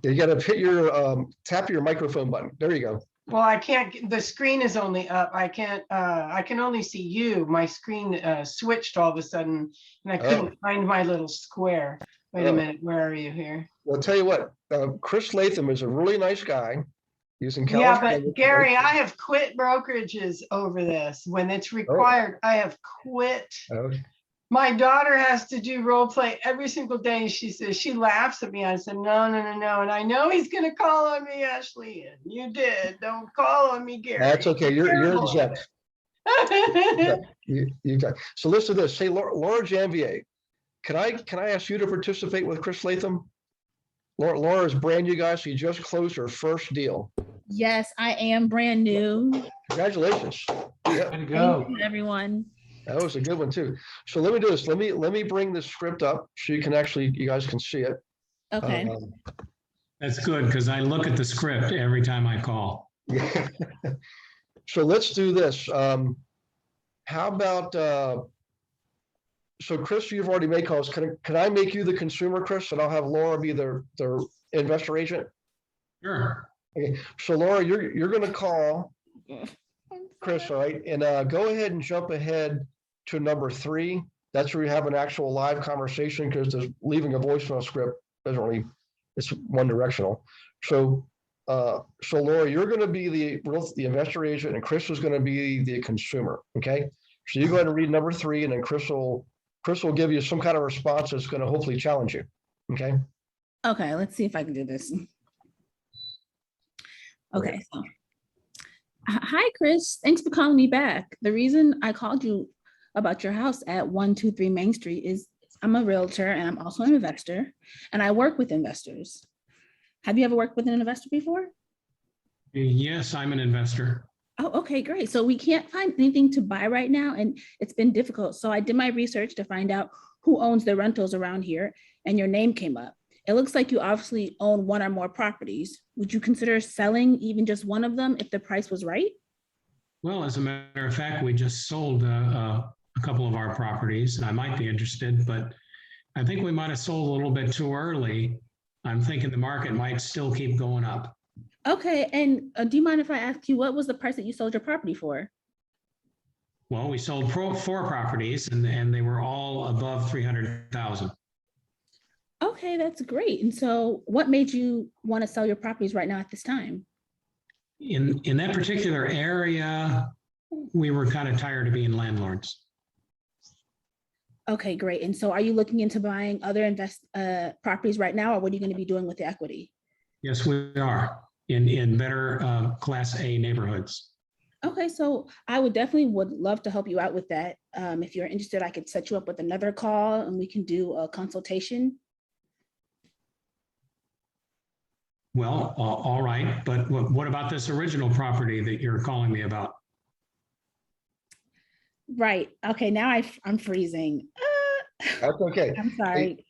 You got to hit your tap your microphone button. There you go. Well, I can't, the screen is only up. I can't, I can only see you. My screen switched all of a sudden and I couldn't find my little square. Wait a minute, where are you here? Well, I'll tell you what, Chris Latham is a really nice guy. He's in California. Yeah, but Gary, I have quit brokerages over this. When it's required, I have quit. Okay. My daughter has to do role play every single day. She says, she laughs at me. I said, no. And I know he's going to call on me, Ashley. And you did. Don't call on me, Gary. That's okay. You're exempt. You got. So listen to this. Say, Laura Janvier, can I ask you to participate with Chris Latham? Laura is brand new, guys. She just closed her first deal. Yes, I am brand new. Congratulations. Yeah. Way to go. Thank you, everyone. That was a good one too. So let me do this. Let me bring the script up so you guys can see it. Okay. That's good, because I look at the script every time I call. Yeah. So let's do this. How about, so Chris, you've already made calls. Can I make you the consumer, Chris, and I'll have Laura be the investor agent? Sure. Okay. So Laura, you're going to call Chris, all right, and go ahead and jump ahead to number 3. That's where you have an actual live conversation, because leaving a voicemail script doesn't really, it's one directional. So Laura, you're going to be the investor agent, and Chris is going to be the consumer. Okay. So you go ahead and read number 3, and then Chris will give you some kind of response that's going to hopefully challenge you. Okay. Okay, let's see if I can do this. Okay. So, hi, Chris. Thanks for calling me back. The reason I called you about your house at 123 Main Street is I'm a realtor and I'm also an investor, and I work with investors. Have you ever worked with an investor before? Yes, I'm an investor. Oh, okay, great. So we can't find anything to buy right now, and it's been difficult. So I did my research to find out who owns the rentals around here, and your name came up. It looks like you obviously own one or more properties. Would you consider selling even just one of them if the price was right? Well, as a matter of fact, we just sold a couple of our properties, and I might be interested, but I think we might have sold a little bit too early. I'm thinking the market might still keep going up. Okay, and do you mind if I ask you, what was the price that you sold your property for? Well, we sold 4 properties, and they were all above 300,000. Okay, that's great. And so what made you want to sell your properties right now at this time? In that particular area, we were kind of tired of being landlords. Okay, great. And so are you looking into buying other properties right now, or what are you going to be doing with the equity? Yes, we are in better Class A neighborhoods. Okay, so I would love to help you out with that. If you're interested, I could set you up with another call and we can do a consultation. Well, all right, but what about this original property that you're calling me about? Right. Okay, now I'm freezing. That's okay. I'm sorry.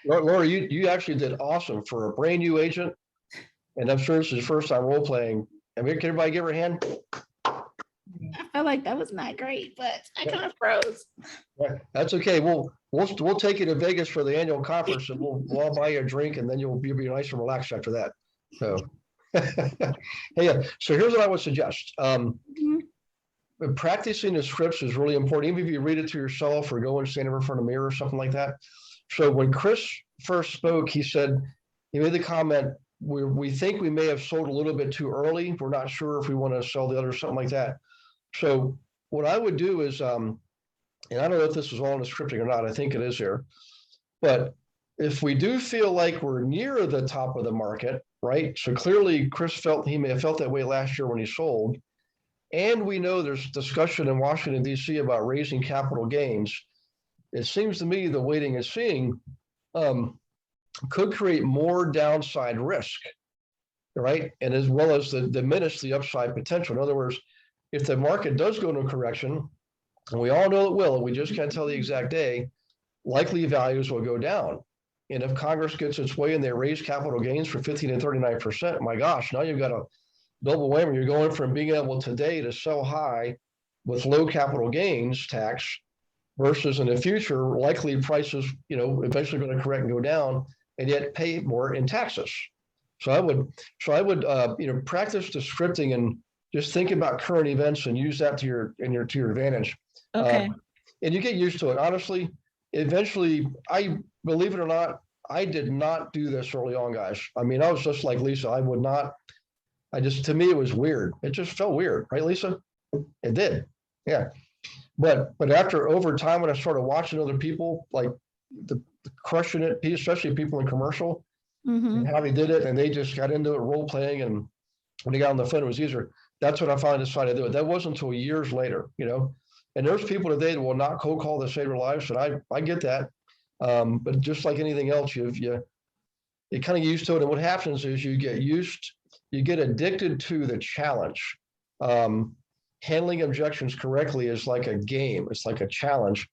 Hey, Laura, you actually did awesome for a brand new agent. And I'm sure this is your first time role playing. I mean, can everybody give her a hand? I felt like that was not great, but I kind of froze. Yeah, that's okay. We'll take you to Vegas for the annual conference, and we'll all buy you a drink, and then you'll be nice and relaxed after that. So, hey, so here's what I would suggest. Practicing the scripts is really important, even if you read it to yourself or go and stand in front of a mirror or something like that. So when Chris first spoke, he made the comment, we think we may have sold a little bit too early. We're not sure if we want to sell the other, something like that. So what I would do is, and I don't know if this is all in the scripting or not, I think it is here, but if we do feel like we're near the top of the market, right? So clearly Chris he may have felt that way last year when he sold. And we know there's discussion in Washington, D.C. about raising capital gains. It seems to me the waiting and seeing could create more downside risk, right? And as well as diminish the upside potential. In other words, if the market does go into a correction, and we all know it will, we just can't tell the exact day, likely values will go down. And if Congress gets its way and they raise capital gains for 15 and 39%, my gosh, now you've got a double whammy. You're going from being able today to sell high with low capital gains tax versus in the future, likely prices, eventually going to correct and go down and yet pay more in taxes. So I would, practice the scripting and just think about current events and use that to your advantage. Okay. And you get used to it. Honestly, eventually, believe it or not, I did not do this early on, guys. I mean, I was just like Lisa. To me, it was weird. It just felt weird, right, Lisa? It did. Yeah. But over time, when I started watching other people, like the crushing it, especially people in commercial, and how they did it, and they just got into it role playing, and when they got on the phone, it was easier. That's when I finally decided to do it. That wasn't until years later, And there's people today that will not cold call to save their lives, and I get that. But just like anything else, you kind of used to it, and what happens is you get addicted to the challenge. Handling objections correctly is like a game. It's like a challenge.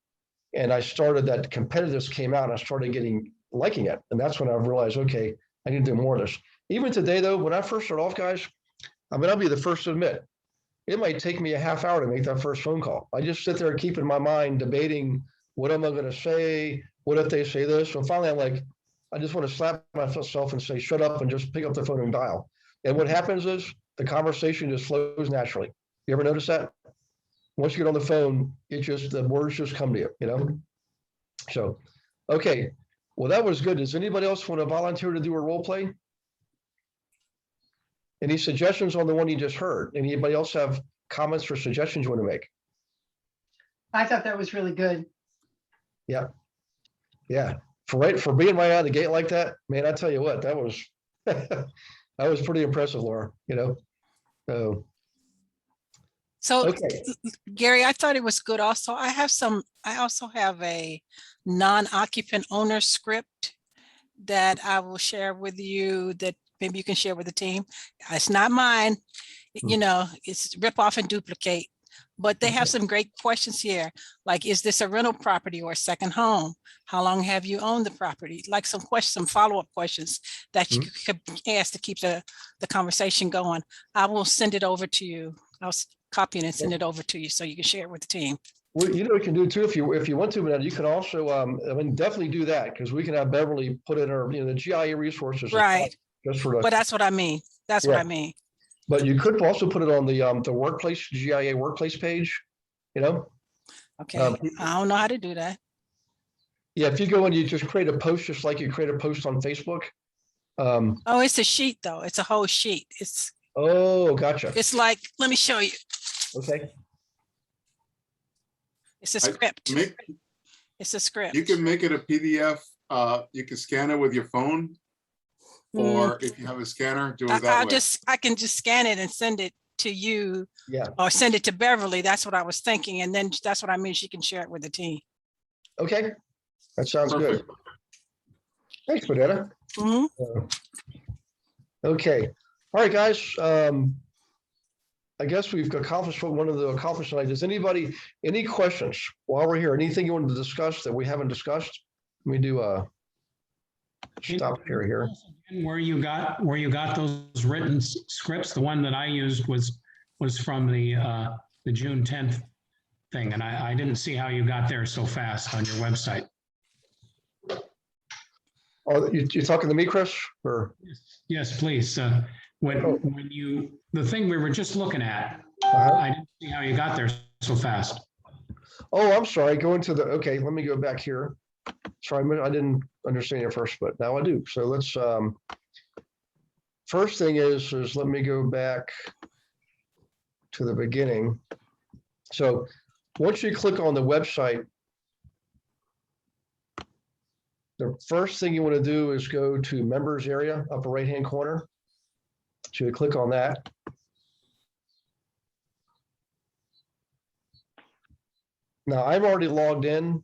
And I started that competitiveness came out and I started liking it. And that's when I realized, okay, I need to do more of this. Even today though, when I first started off, guys, I mean, I'll be the first to admit, it might take me a half hour to make that first phone call. I just sit there and keep in my mind debating, what am I going to say? What if they say this? So finally I'm like, I just want to slap myself and say, shut up and just pick up the phone and dial. And what happens is the conversation just flows naturally. You ever notice that? Once you get on the phone, the words just come to you, you know? So, okay. Well, that was good. Does anybody else want to volunteer to do a role play? Any suggestions on the one you just heard? Anybody else have comments or suggestions you want to make? I thought that was really good. Yeah. Yeah. For being right out of the gate like that, man, I tell you what, that was that was pretty impressive, Laura, you know? So Okay. Gary, I thought it was good also. I also have a non-occupant owner script that I will share with you that maybe you can share with the team. It's not mine, you know, it's rip off and duplicate, but they have some great questions here. Like, is this a rental property or a second home? How long have you owned the property? Like some questions, some follow-up questions that you could ask to keep the conversation going. I will send it over to you. I'll copy it and send it over to you so you can share it with the team. Well, you know what you can do too, if you want to, but you can also, I mean, definitely do that, because we can have Beverly put in our, you know, the GIA resources. Right. Just for the, But that's what I mean. That's what I mean. but you could also put it on the workplace, GIA workplace page, you know? Okay. I don't know how to do that. Yeah, if you go and you just create a post, just like you create a post on Facebook. Oh, it's a sheet though. It's a whole sheet. Oh, gotcha. It's like, let me show you. Okay. It's a script. It's a script. You can make it a PDF. You can scan it with your phone, or if you have a scanner, do it that way. I can just scan it and send it to you. Yeah. Or send it to Beverly. That's what I was thinking. And then that's what I mean. She can share it with the team. Okay. That sounds good. Thanks, Banana. Okay. All right, guys. I guess we've accomplished what one of the accomplishments. Does anybody, any questions while we're here? Anything you wanted to discuss that we haven't discussed? Let me do a stop here. Where you got those written scripts? The one that I used was from the June 10th thing, and I didn't see how you got there so fast on your website. Oh, you're talking to me, Chris? Or yes, please. When the thing we were just looking at, I didn't see how you got there so fast. Oh, I'm sorry. Go into the, okay, let me go back here. Sorry, I didn't understand you first, but now I do. So let's, first thing is let me go back to the beginning. So once you click on the website, the first thing you want to do is go to members area, upper right-hand corner. So you click on that. Now I'm already logged in,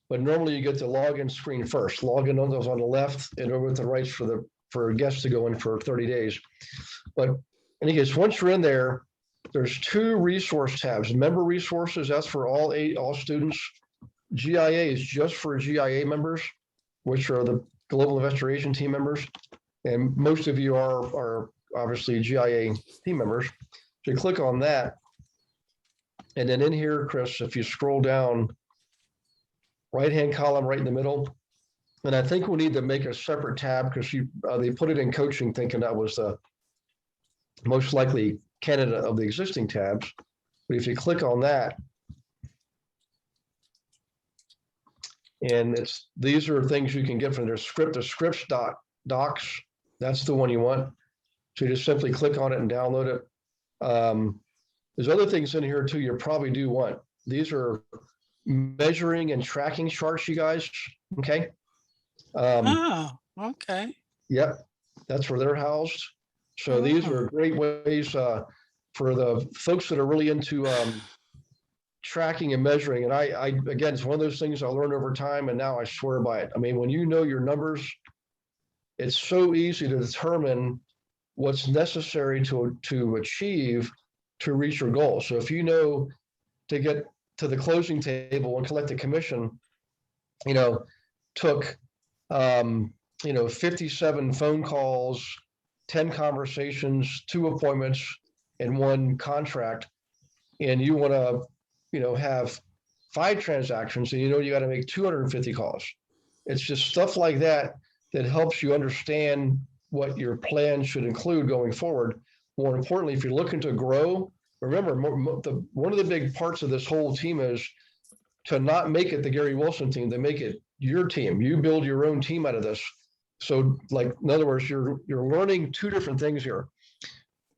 but normally you get the login screen first. Login on those on the left and over to the right for guests to go in for 30 days. But in any case, once you're in there, there's two resource tabs. Member resources, that's for all students. GIA is just for GIA members, which are the Global Investor Team members. And most of you are obviously GIA team members. So you click on that. And then in here, Chris, if you scroll down, right-hand column right in the middle, and I think we need to make a separate tab because they put it in coaching thinking that was the most likely candidate of the existing tabs. But if you click on that, and these are things you can get from their script, the scripts docs, that's the one you want. So you just simply click on it and download it. There's other things in here too you probably do want. These are measuring and tracking charts, you guys, okay? Okay. Yep, that's where they're housed. So these are great ways for the folks that are really into tracking and measuring. And I again, it's one of those things I learned over time, and now I swear by it. I mean, when you know your numbers, it's so easy to determine what's necessary to achieve to reach your goal. So if you know to get to the closing table and collect the commission, took 57 phone calls, 10 conversations, 2 appointments, and 1 contract, and you want to have 5 transactions, and you got to make 250 calls. It's just stuff like that that helps you understand what your plan should include going forward. More importantly, if you're looking to grow remember, one of the big parts of this whole team is to not make it the Gary Wilson team, to make it your team. You build your own team out of this. So like, in other words, you're learning two different things here.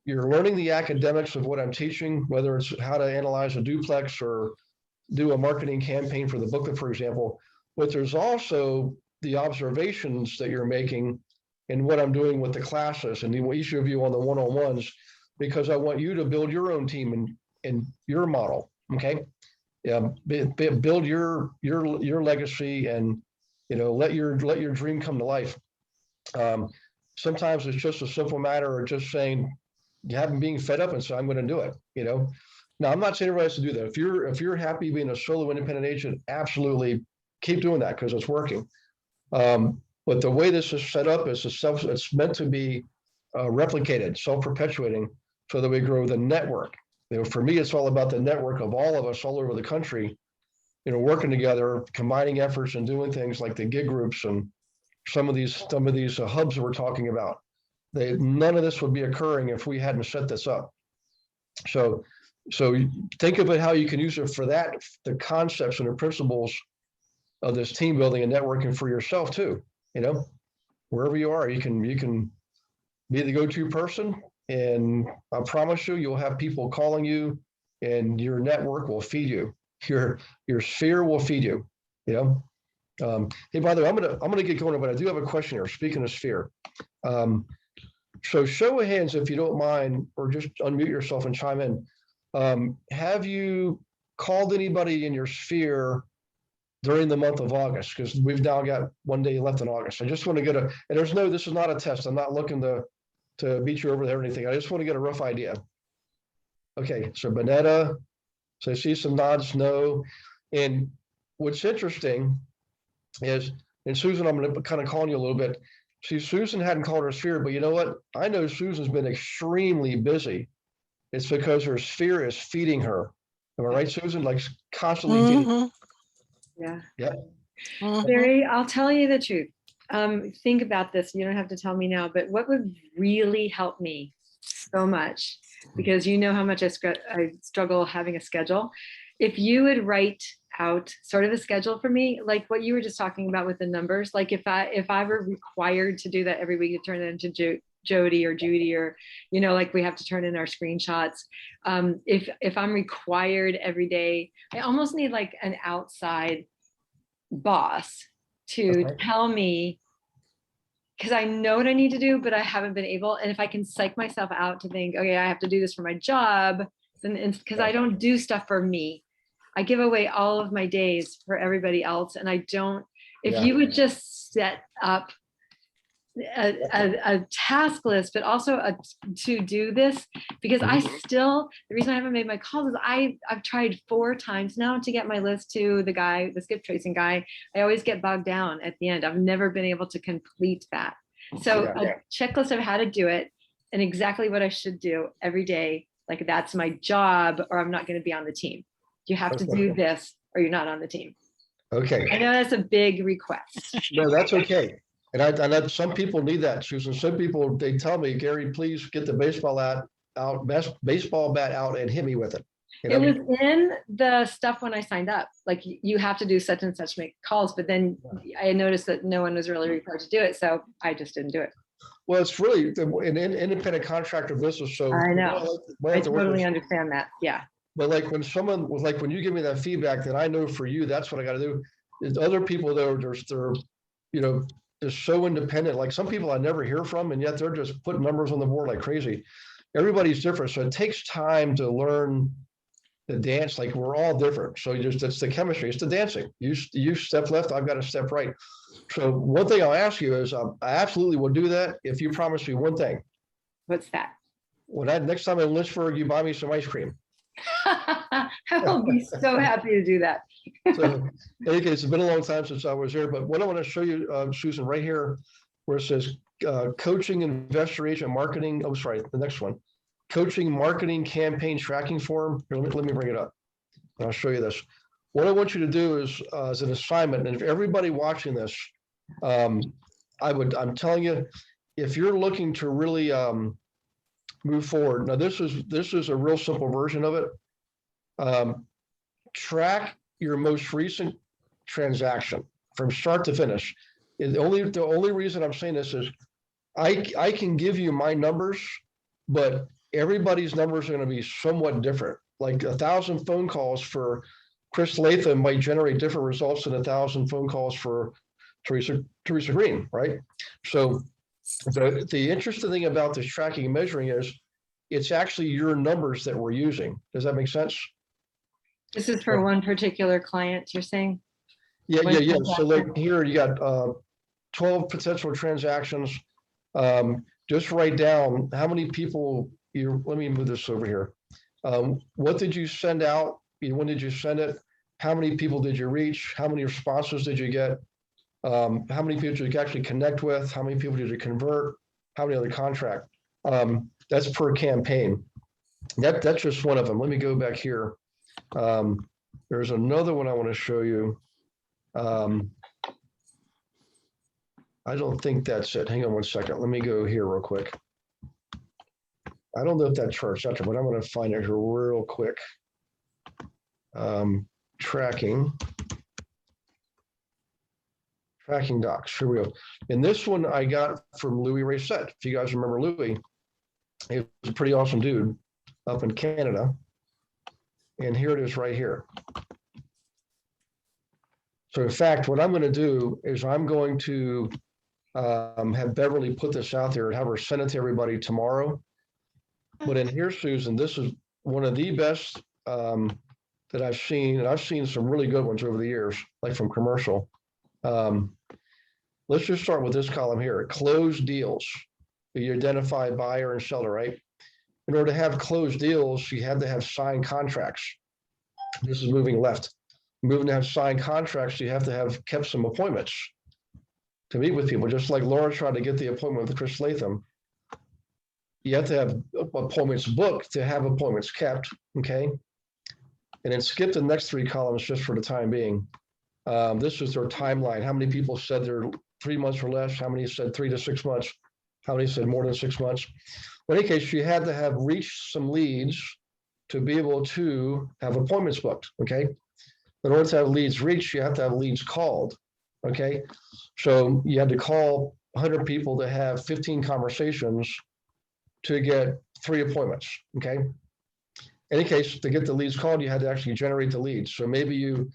You're learning the academics of what I'm teaching, whether it's how to analyze a duplex or do a marketing campaign for the booklet, for example. But there's also the observations that you're making and what I'm doing with the classes and each of you on the one-on-ones, because I want you to build your own team and your model. Okay. Yeah. Build your legacy and, let your dream come to life. Sometimes it's just a simple matter of just saying, you haven't being fed up and so I'm going to do it. Now I'm not saying everybody has to do that. If you're happy being a solo independent agent, absolutely keep doing that because it's working. But the way this is set up is it's meant to be replicated, self-perpetuating, so that we grow the network. For me, it's all about the network of all of us all over the country, working together, combining efforts and doing things like the gig groups and some of these hubs that we're talking about. None of this would be occurring if we hadn't set this up. So think of it how you can use it for that, the concepts and the principles of this team building and networking for yourself too. Wherever you are, you can be the go-to person, and I promise you'll have people calling you, and your network will feed you. Your sphere will feed you. Hey, by the way, I'm gonna get going, but I do have a question here. Speaking of sphere, so show of hands if you don't mind, or just unmute yourself and chime in. Have you called anybody in your sphere during the month of August? Because we've now got one day left in August. I just want to get and this is not a test. I'm not looking to beat you over there or anything. I just want to get a rough idea. Okay, so Bonetta, so I see some nods, no. And what's interesting is, and Susan, I'm going to kind of call on you a little bit. See, Susan hadn't called her sphere, but you know what? I know Susan's been extremely busy. It's because her sphere is feeding her. Am I right, Susan? Like constantly feeding. Yeah. Yeah. Barry, I'll tell you the truth. Think about this. You don't have to tell me now, but what would really help me so much, because you know how much I struggle having a schedule. If you would write out sort of a schedule for me, like what you were just talking about with the numbers, like if I were required to do that every week, to turn it into Jody or Judy, or, like we have to turn in our screenshots. If I'm required every day, I almost need like an outside boss to tell me, because I know what I need to do, but I haven't been able. And if I can psych myself out to think, okay, I have to do this for my job, then because I don't do stuff for me, I give away all of my days for everybody else. And I don't, if you would just set up a task list, but also to do this, because the reason I haven't made my calls is I've tried 4 times now to get my list to the skip tracing guy. I always get bogged down at the end. I've never been able to complete that. So a checklist of how to do it and exactly what I should do every day. Like that's my job, or I'm not going to be on the team. You have to do this or you're not on the team. Okay. I know that's a big request. No, that's okay. And I know some people need that, Susan. Some people, they tell me, Gary, please get the baseball bat out and hit me with it. It was in the stuff when I signed up, like you have to do such and such, make calls, but then I noticed that no one was really required to do it. So I just didn't do it. Well, it's really an independent contractor business. So I know. I totally understand that. Yeah. But like when someone was like, when you give me that feedback, that I know for you, that's what I got to do. Is other people though, they're just so independent. Like some people I never hear from, and yet they're just putting numbers on the board like crazy. Everybody's different. So it takes time to learn the dance. Like we're all different. So it's the chemistry, it's the dancing. You step left, I've got to step right. So one thing I'll ask you is I absolutely will do that if you promise me one thing. What's that? Next time in Lynchburg, you buy me some ice cream. I will be so happy to do that. So in any case, it's been a long time since I was here, but what I want to show you, Susan, right here, where it says coaching investor agent marketing. Oh, sorry, the next one. Coaching marketing campaign tracking form. Here, let me bring it up. And I'll show you this. What I want you to do is as an assignment, and if everybody watching this, I'm telling you, if you're looking to really move forward. Now, this is a real simple version of it. Track your most recent transaction from start to finish. And the only reason I'm saying this is I can give you my numbers, but everybody's numbers are going to be somewhat different. Like 1,000 phone calls for Chris Latham might generate different results than 1,000 phone calls for Teresa Green, right? So the interesting thing about this tracking and measuring is it's actually your numbers that we're using. Does that make sense? This is for one particular client, you're saying? Yeah. One So like here you got 12 potential transactions. Just write down how many people let me move this over here. What did you send out? When did you send it? How many people did you reach? How many responses did you get? How many people did you actually connect with? How many people did you convert? How many other contract? That's per campaign. That's just one of them. Let me go back here. There's another one I want to show you. I don't think that's it. Hang on one second. Let me go here real quick. I don't know if that chart's out there, but I'm going to find it here real quick. Tracking docs. Here we go. And this one I got from Louis Racette. If you guys remember Louis, he was a pretty awesome dude up in Canada. And here it is right here. So in fact, what I'm going to do is I'm going to have Beverly put this out there and have her send it to everybody tomorrow. But in here, Susan, this is one of the best that I've seen, and I've seen some really good ones over the years, like from commercial. Let's just start with this column here, closed deals. You identify buyer and seller, right? In order to have closed deals, you had to have signed contracts. This is moving left. Moving to have signed contracts, you have to have kept some appointments to meet with people, just like Laura tried to get the appointment with Chris Latham. You have to have appointments booked to have appointments kept, okay? And then skip the next three columns just for the time being. This is their timeline. How many people said they're 3 months or less? How many said 3 to 6 months? How many said more than 6 months? In any case, you had to have reached some leads to be able to have appointments booked, okay? In order to have leads reached, you have to have leads called, okay? So you had to call 100 people to have 15 conversations to get 3 appointments, okay? In any case, to get the leads called, you had to actually generate the leads. So maybe you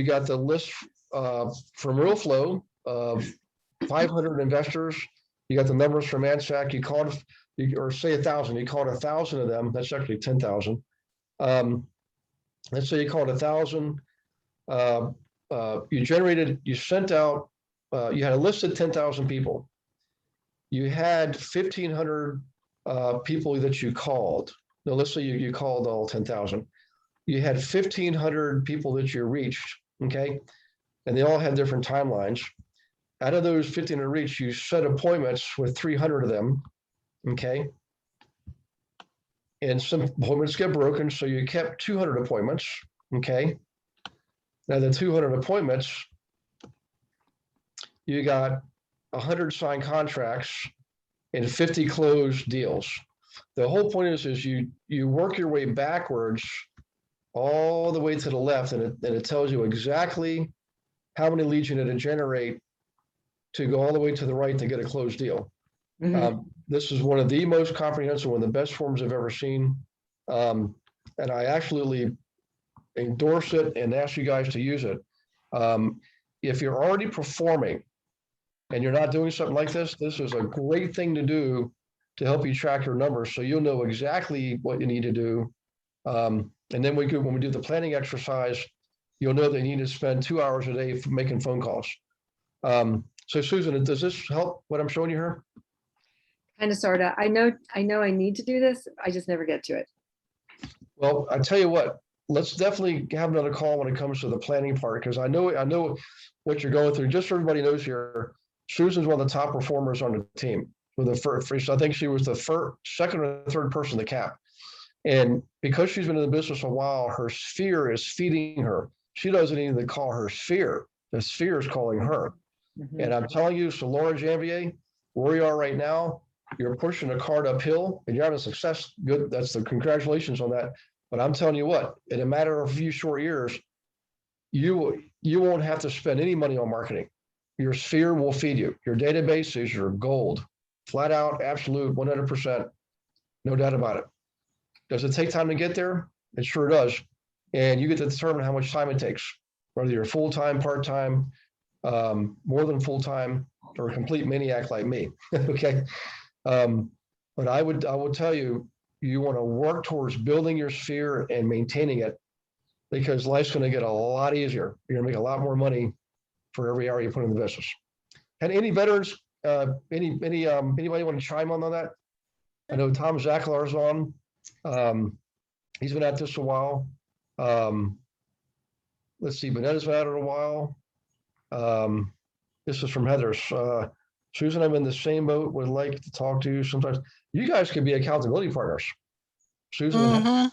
got the list from RealFlow of 500 investors. You got the numbers from ANSAC. You called, or say 1,000. You called 1,000 of them. That's actually 10,000. Let's say you called 1,000. You sent out. You had a list of 10,000 people. You had 1,500 people that you called. Now, let's say you called all 10,000. You had 1,500 people that you reached, okay? And they all had different timelines. Out of those 1,500 reached, you set appointments with 300 of them, okay? And some appointments get broken, so you kept 200 appointments, okay? Now, the 200 appointments, you got 100 signed contracts and 50 closed deals. The whole point is you work your way backwards all the way to the left, and it tells you exactly how many leads you need to generate to go all the way to the right to get a closed deal. Mm-hmm. This is one of the most comprehensive, one of the best forms I've ever seen. And I absolutely endorse it and ask you guys to use it. If you're already performing and you're not doing something like this is a great thing to do to help you track your numbers, so you'll know exactly what you need to do. And then when we do the planning exercise, you'll know that you need to spend 2 hours a day making phone calls. So Susan, does this help what I'm showing you here? Kind of, sort of. I know I need to do this. I just never get to it. Well, I tell you what, let's definitely have another call when it comes to the planning part, because I know what you're going through. Just so everybody knows here, Susan's one of the top performers on the team. With the first, I think she was the second or third person to cap. And because she's been in the business a while, her sphere is feeding her. She doesn't even call her sphere. The sphere is calling her. Mm-hmm. And I'm telling you, so Laura Janvier, where you are right now, you're pushing a cart uphill and you're having success. Good. That's the congratulations on that. But I'm telling you what, in a matter of a few short years, you won't have to spend any money on marketing. Your sphere will feed you. Your database is your gold, flat out, absolute, 100%, no doubt about it. Does it take time to get there? It sure does. And you get to determine how much time it takes, whether you're full-time, part-time, more than full-time, or a complete maniac like me. Okay. But I would tell you, you want to work towards building your sphere and maintaining it, because life's going to get a lot easier. You're going to make a lot more money for every hour you put in the business. And any veterans, anybody want to chime on that? I know Tom Zacklar's on. He's been at this a while. Let's see, Bonetta's been at it a while. This is from Heather's. Susan, I'm in the same boat, would like to talk to you sometimes. You guys could be accountability partners. Susan.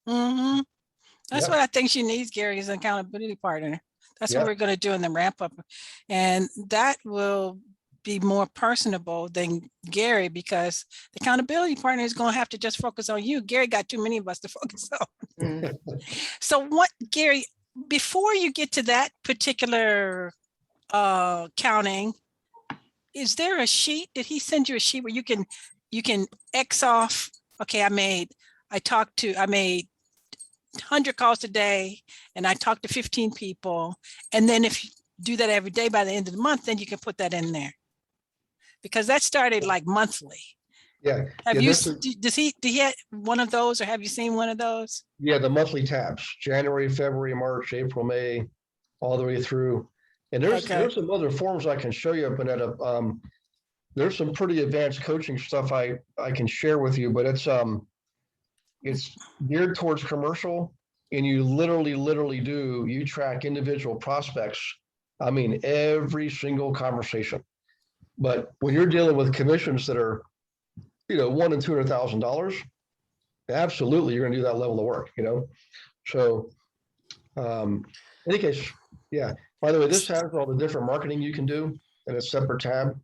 That's what I think she needs, Gary, is an accountability partner. That's what we're going to do in the ramp up. And that will be more personable than Gary, because the accountability partner is going to have to just focus on you. Gary got too many of us to focus on. So what, Gary, before you get to that particular counting, is there a sheet? Did he send you a sheet where you can X off, okay, I made 100 calls a day and I talked to 15 people. And then if you do that every day, by the end of the month, then you can put that in there. Because that started like monthly. Yeah. Have you, did he have one of those, or have you seen one of those? Yeah, the monthly tabs, January, February, March, April, May, all the way through. And there's some other forms I can show you, Bonetta. There's some pretty advanced coaching stuff I can share with you, but it's geared towards commercial, and you literally you track individual prospects. I mean, every single conversation. But when you're dealing with commissions that are, $100,000 and $200,000, absolutely, you're going to do that level of work, So, in any case, yeah. By the way, this has all the different marketing you can do in a separate tab.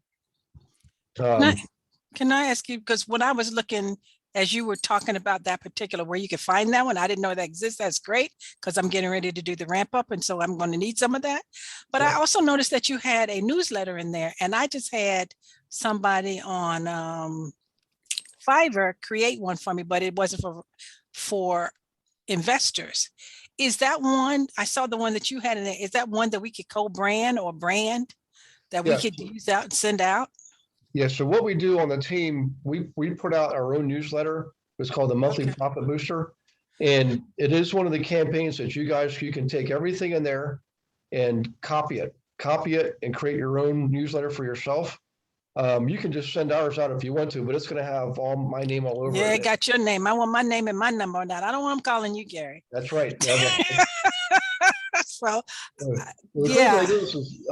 Can I ask you, because when I was looking, as you were talking about that particular, where you could find that one, I didn't know that exists. That's great, because I'm getting ready to do the ramp up. And so I'm going to need some of that. But I also noticed that you had a newsletter in there, and I just had somebody on Fiverr create one for me, but it wasn't for investors. Is that one, I saw the one that you had in there, is that one that we could co-brand or brand that we could use out and send out? Yeah, so what we do on the team, we put out our own newsletter. It's called the Monthly Profit Booster. And it is one of the campaigns that you can take everything in there and copy it and create your own newsletter for yourself. You can just send ours out if you want to, but it's going to have all my name all over it. Yeah, it got your name. I want my name and my number on that. I don't want them calling you Gary. That's right. So, yeah.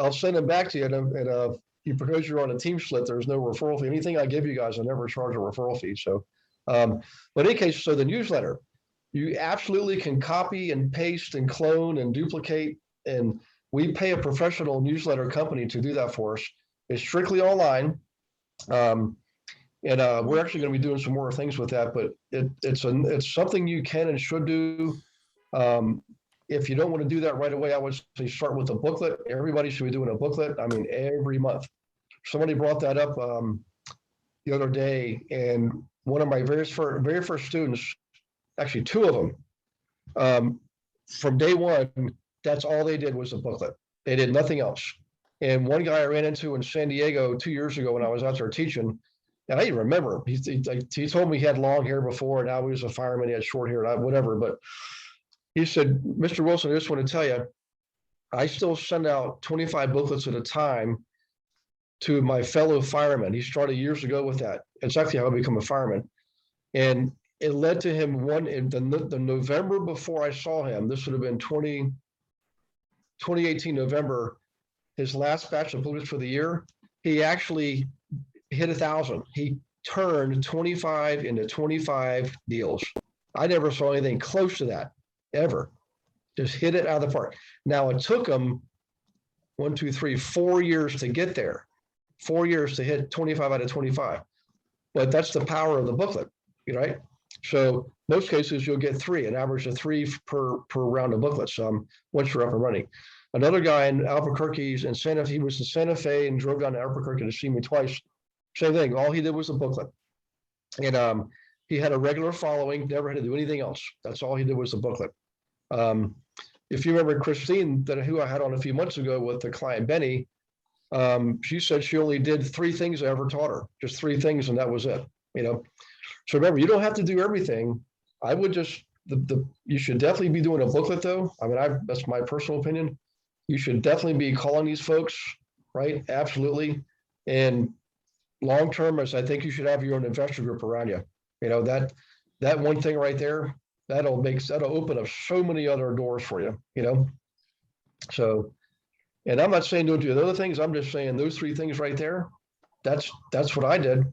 I'll send them back to you, and because you're on a team split, there's no referral fee. Anything I give you guys, I never charge a referral fee. So, but in any case, so the newsletter, you absolutely can copy and paste and clone and duplicate. And we pay a professional newsletter company to do that for us. It's strictly online. And we're actually going to be doing some more things with that, but it's something you can and should do. If you don't want to do that right away, I would say start with a booklet. Everybody should be doing a booklet. I mean, every month. Somebody brought that up the other day, and one of my very first students, actually two of them, from day one, that's all they did was a booklet. They did nothing else. And one guy I ran into in San Diego 2 years ago when I was out there teaching, and I even remember, he told me he had long hair before, and now he was a fireman, he had short hair, whatever, but he said, Mr. Wilson, I just want to tell you, I still send out 25 booklets at a time to my fellow firemen. He started years ago with that. It's actually how I become a fireman. And it led to him in the November before I saw him, this would have been 2018 November, his last batch of booklets for the year, he actually hit 1,000. He turned 25 into 25 deals. I never saw anything close to that. Ever. Just hit it out of the park. Now it took them 4 years to get there. 4 years to hit 25 out of 25. but that's the power of the booklet, right? So most cases you'll get 3, an average of 3 per round of booklets. Once you're up and running. Another guy in Albuquerque and Santa Fe, he was in Santa Fe and drove down to Albuquerque to see me twice. Same thing. All he did was a booklet, and he had a regular following. Never had to do anything else. That's all he did was a booklet. If you remember Christine, who I had on a few months ago with the client Benny, she said she only did 3 things I ever taught her, just 3 things, and that was it. So remember, you don't have to do everything. I would just you should definitely be doing a booklet though. I mean, that's my personal opinion. You should definitely be calling these folks, right? Absolutely. And long term, as I think you should have your own investor group around you. That one thing right there, that'll open up so many other doors for you. So, and I'm not saying don't do the other things. I'm just saying those 3 things right there. That's what I did.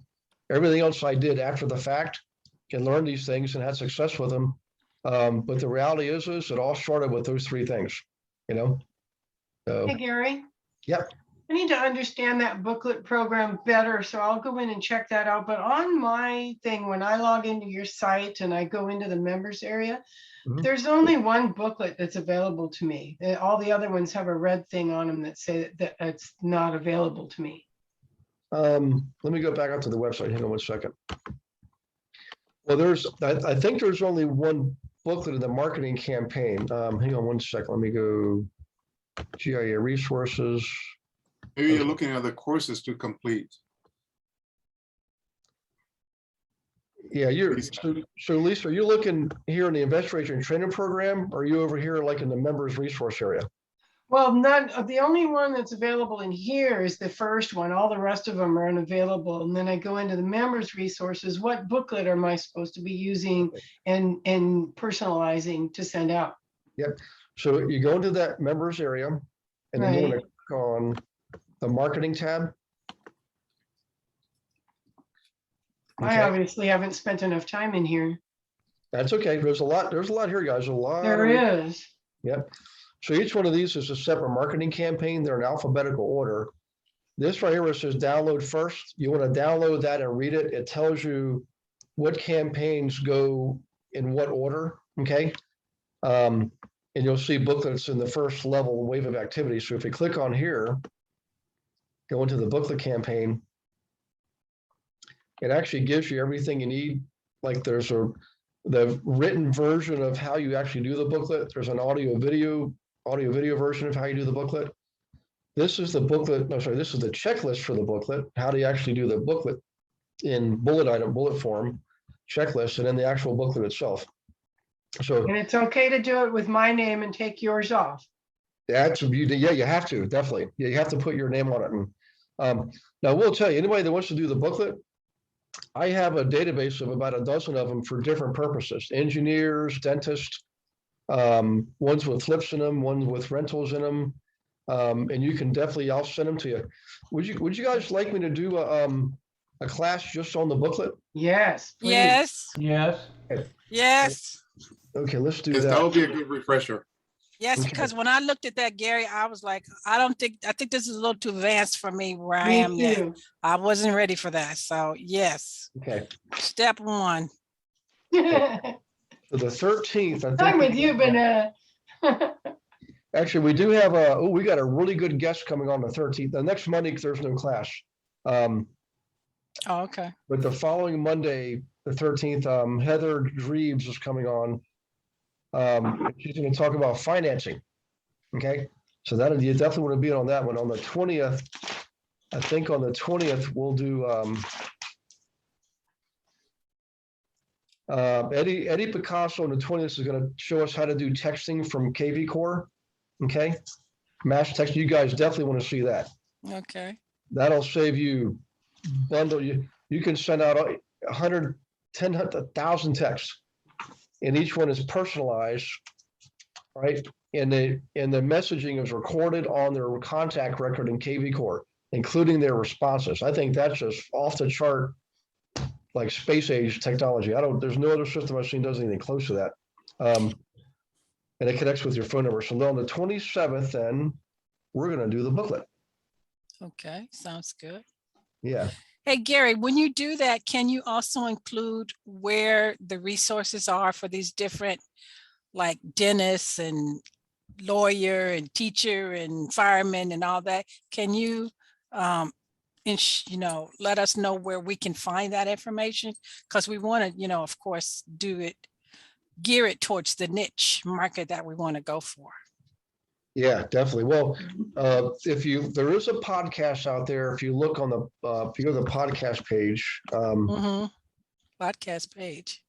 Everything else I did after the fact, can learn these things and had success with them. But the reality is it all started with those 3 things. So, Hey, Gary. Yep. I need to understand that booklet program better, so I'll go in and check that out. But on my thing, when I log into your site and I go into the members area, there's only one booklet that's available to me. All the other ones have a red thing on them that say that it's not available to me. Let me go back up to the website. Hang on one second. Well, I think there's only one booklet in the marketing campaign. Hang on one second. Let me go GIA resources. Maybe you're looking at the courses to complete. Yeah, so Lisa, are you looking here in the investor agent training program, or are you over here like in the members resource area? Well, the only one that's available in here is the first one. All the rest of them are unavailable. And then I go into the members resources. What booklet am I supposed to be using and personalizing to send out? Yep. So you go into that members area, and then you want to click on the marketing tab. I obviously haven't spent enough time in here. That's okay. There's a lot here, guys. There is. Yep. So each one of these is a separate marketing campaign. They're in alphabetical order. This right here where it says download first, you want to download that and read it. It tells you what campaigns go in what order, okay? And you'll see booklets in the first level wave of activity. So if you click on here, go into the booklet campaign, it actually gives you everything you need. Like there's the written version of how you actually do the booklet. There's an audio video version of how you do the booklet. This is the booklet. No, sorry, this is the checklist for the booklet. How do you actually do the booklet in bullet form checklist, and then the actual booklet itself. So, and it's okay to do it with my name and take yours off. Yeah, you have to, definitely. Yeah, you have to put your name on it. And now we'll tell you, anybody that wants to do the booklet, I have a database of about a dozen of them for different purposes. Engineers, dentists, ones with flips in them, ones with rentals in them. And you can definitely, I'll send them to you. Would you guys like me to do a class just on the booklet? Yes. Please. Yes. Yes. Okay. Yes. Okay, let's do that. That would be a good refresher. Yes, Okay. because when I looked at that, Gary, I was like, I think this is a little too advanced for me where I am now. I wasn't ready for that. So yes. Okay. Step 1. Okay. So the 13th. I'm with you, but actually, we do have we got a really good guest coming on the 13th. The next Monday, there's no class. Oh, okay. But the following Monday, the 13th, Heather Dreves is coming on. She's going to talk about financing. Okay. So you definitely want to be on that one. On the 20th, I think on the 20th, we'll do Eddie Picasso on the 20th is going to show us how to do texting from KV Core. Okay. Mass text. You guys definitely want to see that. Okay. That'll save you you can send out 1,000 texts, and each one is personalized, right? And the messaging is recorded on their contact record in KV Core, including their responses. I think that's just off the chart, like space age technology. There's no other system I've seen does anything close to that. And it connects with your phone number. So on the 27th, then we're going to do the booklet. Okay, sounds good. Yeah. Hey, Gary, when you do that, can you also include where the resources are for these different, like dentists and lawyer and teacher and fireman and all that? Can you, let us know where we can find that information? Because we want to, of course, gear it towards the niche market that we want to go for. Yeah, definitely. Well, there is a podcast out there. If you look on if you go to the podcast page. Podcast page.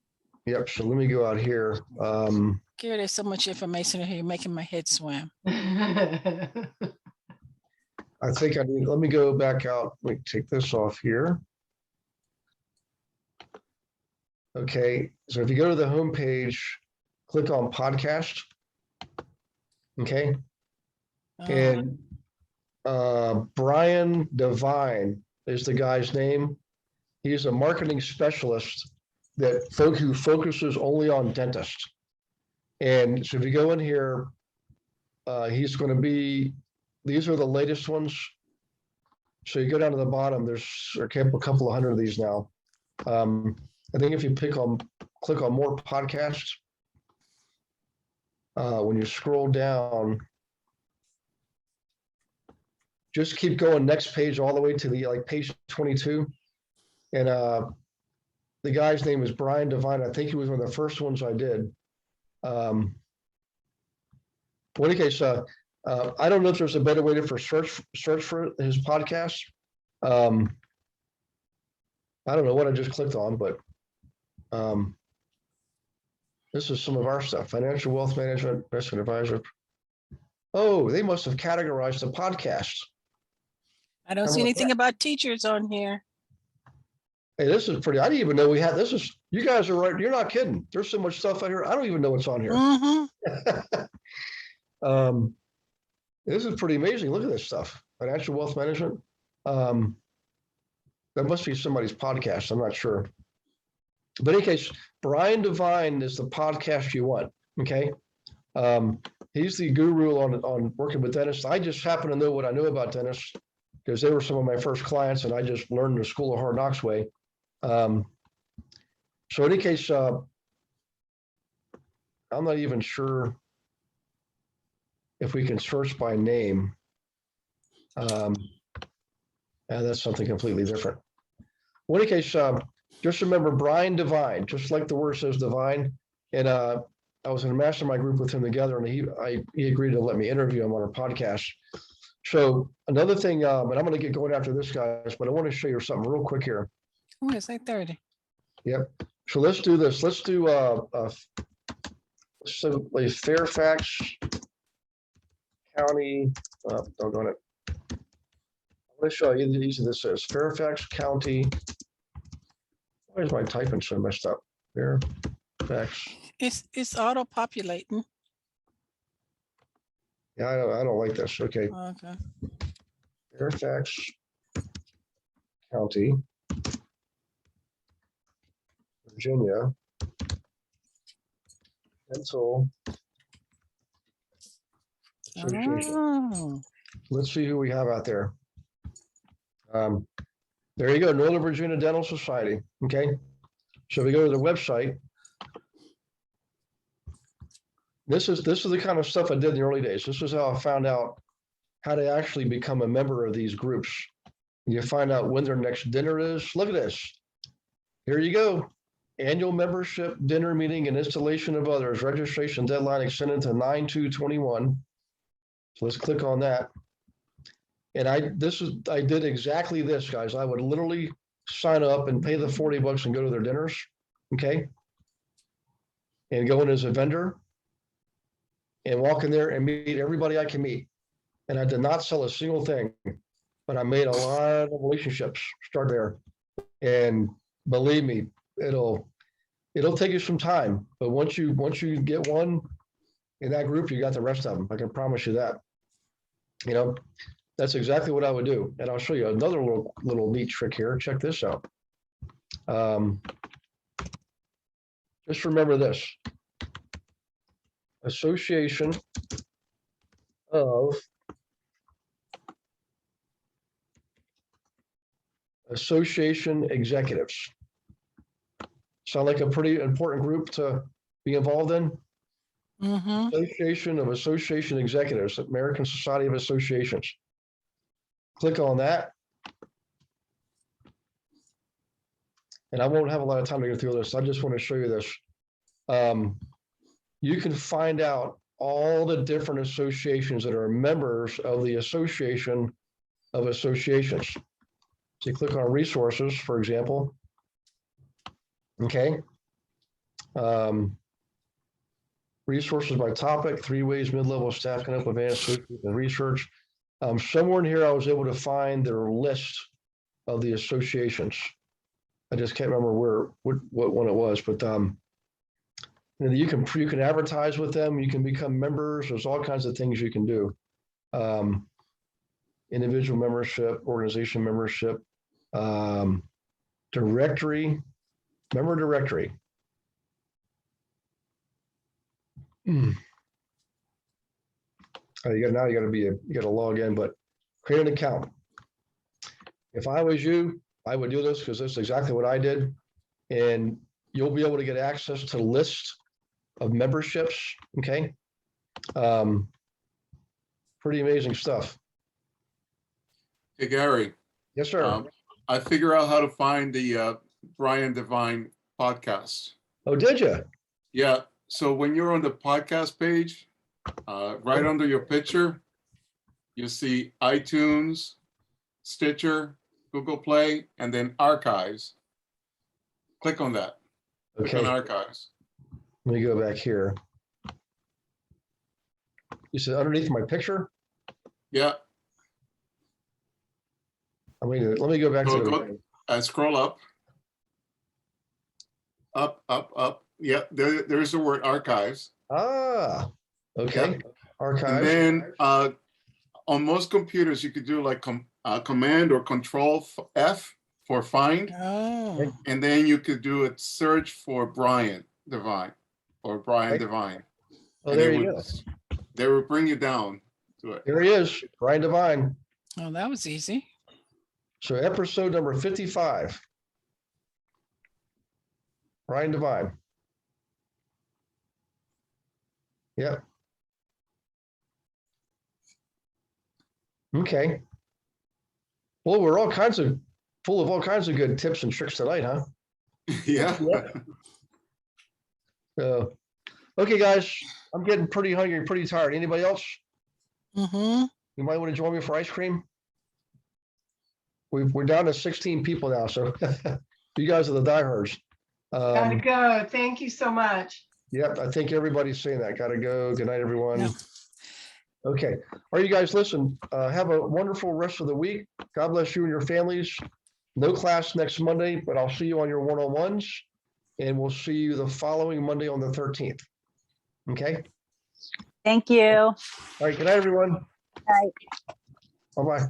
Yep. So let me go out here. Gary, there's so much information in here, you're making my head swim. I think let me go back out. Let me take this off here. Okay. So if you go to the home page, click on podcast. Okay. And Brian Devine is the guy's name. He's a marketing specialist who focuses only on dentists. And so if you go in here, he's going to these are the latest ones. So you go down to the bottom, there's a couple of hundred of these now. I think if you click on more podcasts, when you scroll down, just keep going next page all the way to the page 22. And the guy's name is Brian Devine. I think he was one of the first ones I did. In any case, I don't know if there's a better way to search for his podcast. I don't know what I just clicked on, but this is some of our stuff. Financial wealth management, investment advisor. Oh, they must have categorized the podcast. I don't see anything about teachers on here. Hey, this is pretty. I didn't even know we had this. You guys are right. You're not kidding. There's so much stuff out here. I don't even know what's on here. This is pretty amazing. Look at this stuff. Financial wealth management. That must be somebody's podcast. I'm not sure. But in any case, Brian Devine is the podcast you want. Okay. He's the guru on working with dentists. I just happen to know what I know about dentists because they were some of my first clients, and I just learned the School of Hard Knocks way. So in any case, I'm not even sure if we can search by name. And that's something completely different. In any case, just remember Brian Devine, just like the word says divine. And I was in a mastermind group with him together, and he agreed to let me interview him on our podcast. So another thing, and I'm going to get going after this, guys, but I want to show you something real quick here. Oh, it's 8:30. Yep. So let's do this. Let's do simply Fairfax County. Doggone it. I'm going to show you how easy this is. Fairfax County. Why is my typing so messed up? Fairfax. It's auto-populating. Yeah, I don't like this. Okay. Okay. Fairfax County, Virginia, Dental Association. Oh. Let's see who we have out there. There you go, Northern Virginia Dental Society. Okay. So we go to the website. This is the kind of stuff I did in the early days. This is how I found out how to actually become a member of these groups. You find out when their next dinner is. Look at this. Here you go. Annual membership dinner meeting and installation of others. Registration deadline extended to 9/2/21. So let's click on that. And I did exactly this, guys. I would literally sign up and pay the $40 and go to their dinners. Okay. And go in as a vendor and walk in there and meet everybody I can meet. And I did not sell a single thing, but I made a lot of relationships start there. And believe me, it'll take you some time, but once you get one in that group, you got the rest of them. I can promise you that. You know, that's exactly what I would do. And I'll show you another little neat trick here. Check this out. Just remember this. Association of Association Executives. Sound like a pretty important group to be involved in? Mm-hmm. Association of Association Executives, American Society of Associations. Click on that. And I won't have a lot of time to go through this. I just want to show you this. You can find out all the different associations that are members of the Association of Associations. So you click on resources, for example. Okay. Resources by topic, 3 ways mid-level staff can help advance association research. Somewhere in here, I was able to find their list of the associations. I just can't remember what one it was, but you can advertise with them. You can become members. There's all kinds of things you can do. Individual membership, organization membership, directory, member directory. You got to log in, but create an account. If I was you, I would do this because that's exactly what I did. And you'll be able to get access to lists of memberships. Okay. Pretty amazing stuff. Hey, Gary. Yes, sir. I figure out how to find the Brian Devine podcast. Oh, did you? Yeah. So when you're on the podcast page, right under your picture, you see iTunes, Stitcher, Google Play, and then archives. Click on that. Okay. Click on archives. Let me go back here. You said underneath my picture? Yeah. Let me go back to the scroll up. Up. Yeah, there's the word archives. Ah, okay. Yep. Archives. And then on most computers, you could do like Command or Control F for find. Oh. And then you could do a search for Brian Devine or Brian Devine. Oh, and there you go. They will bring you down to it. There he is, Brian Devine. Oh, that was easy. So episode number 55. Brian Devine. Yep. Okay. Well, we're full of all kinds of good tips and tricks tonight, huh? Yeah. So, okay, guys, I'm getting pretty hungry, pretty tired. Anybody else? Mm-hmm. You might want to join me for ice cream. We're down to 16 people now, so you guys are the diehards. Gotta go. Thank you so much. Yep, I think everybody's saying that. Gotta go. Good night, everyone. Yeah. Okay. All right, you guys, listen, have a wonderful rest of the week. God bless you and your families. No class next Monday, but I'll see you on your one-on-ones, and we'll see you the following Monday on the 13th. Okay? Thank you. All right, good night, everyone. Bye. Bye-bye.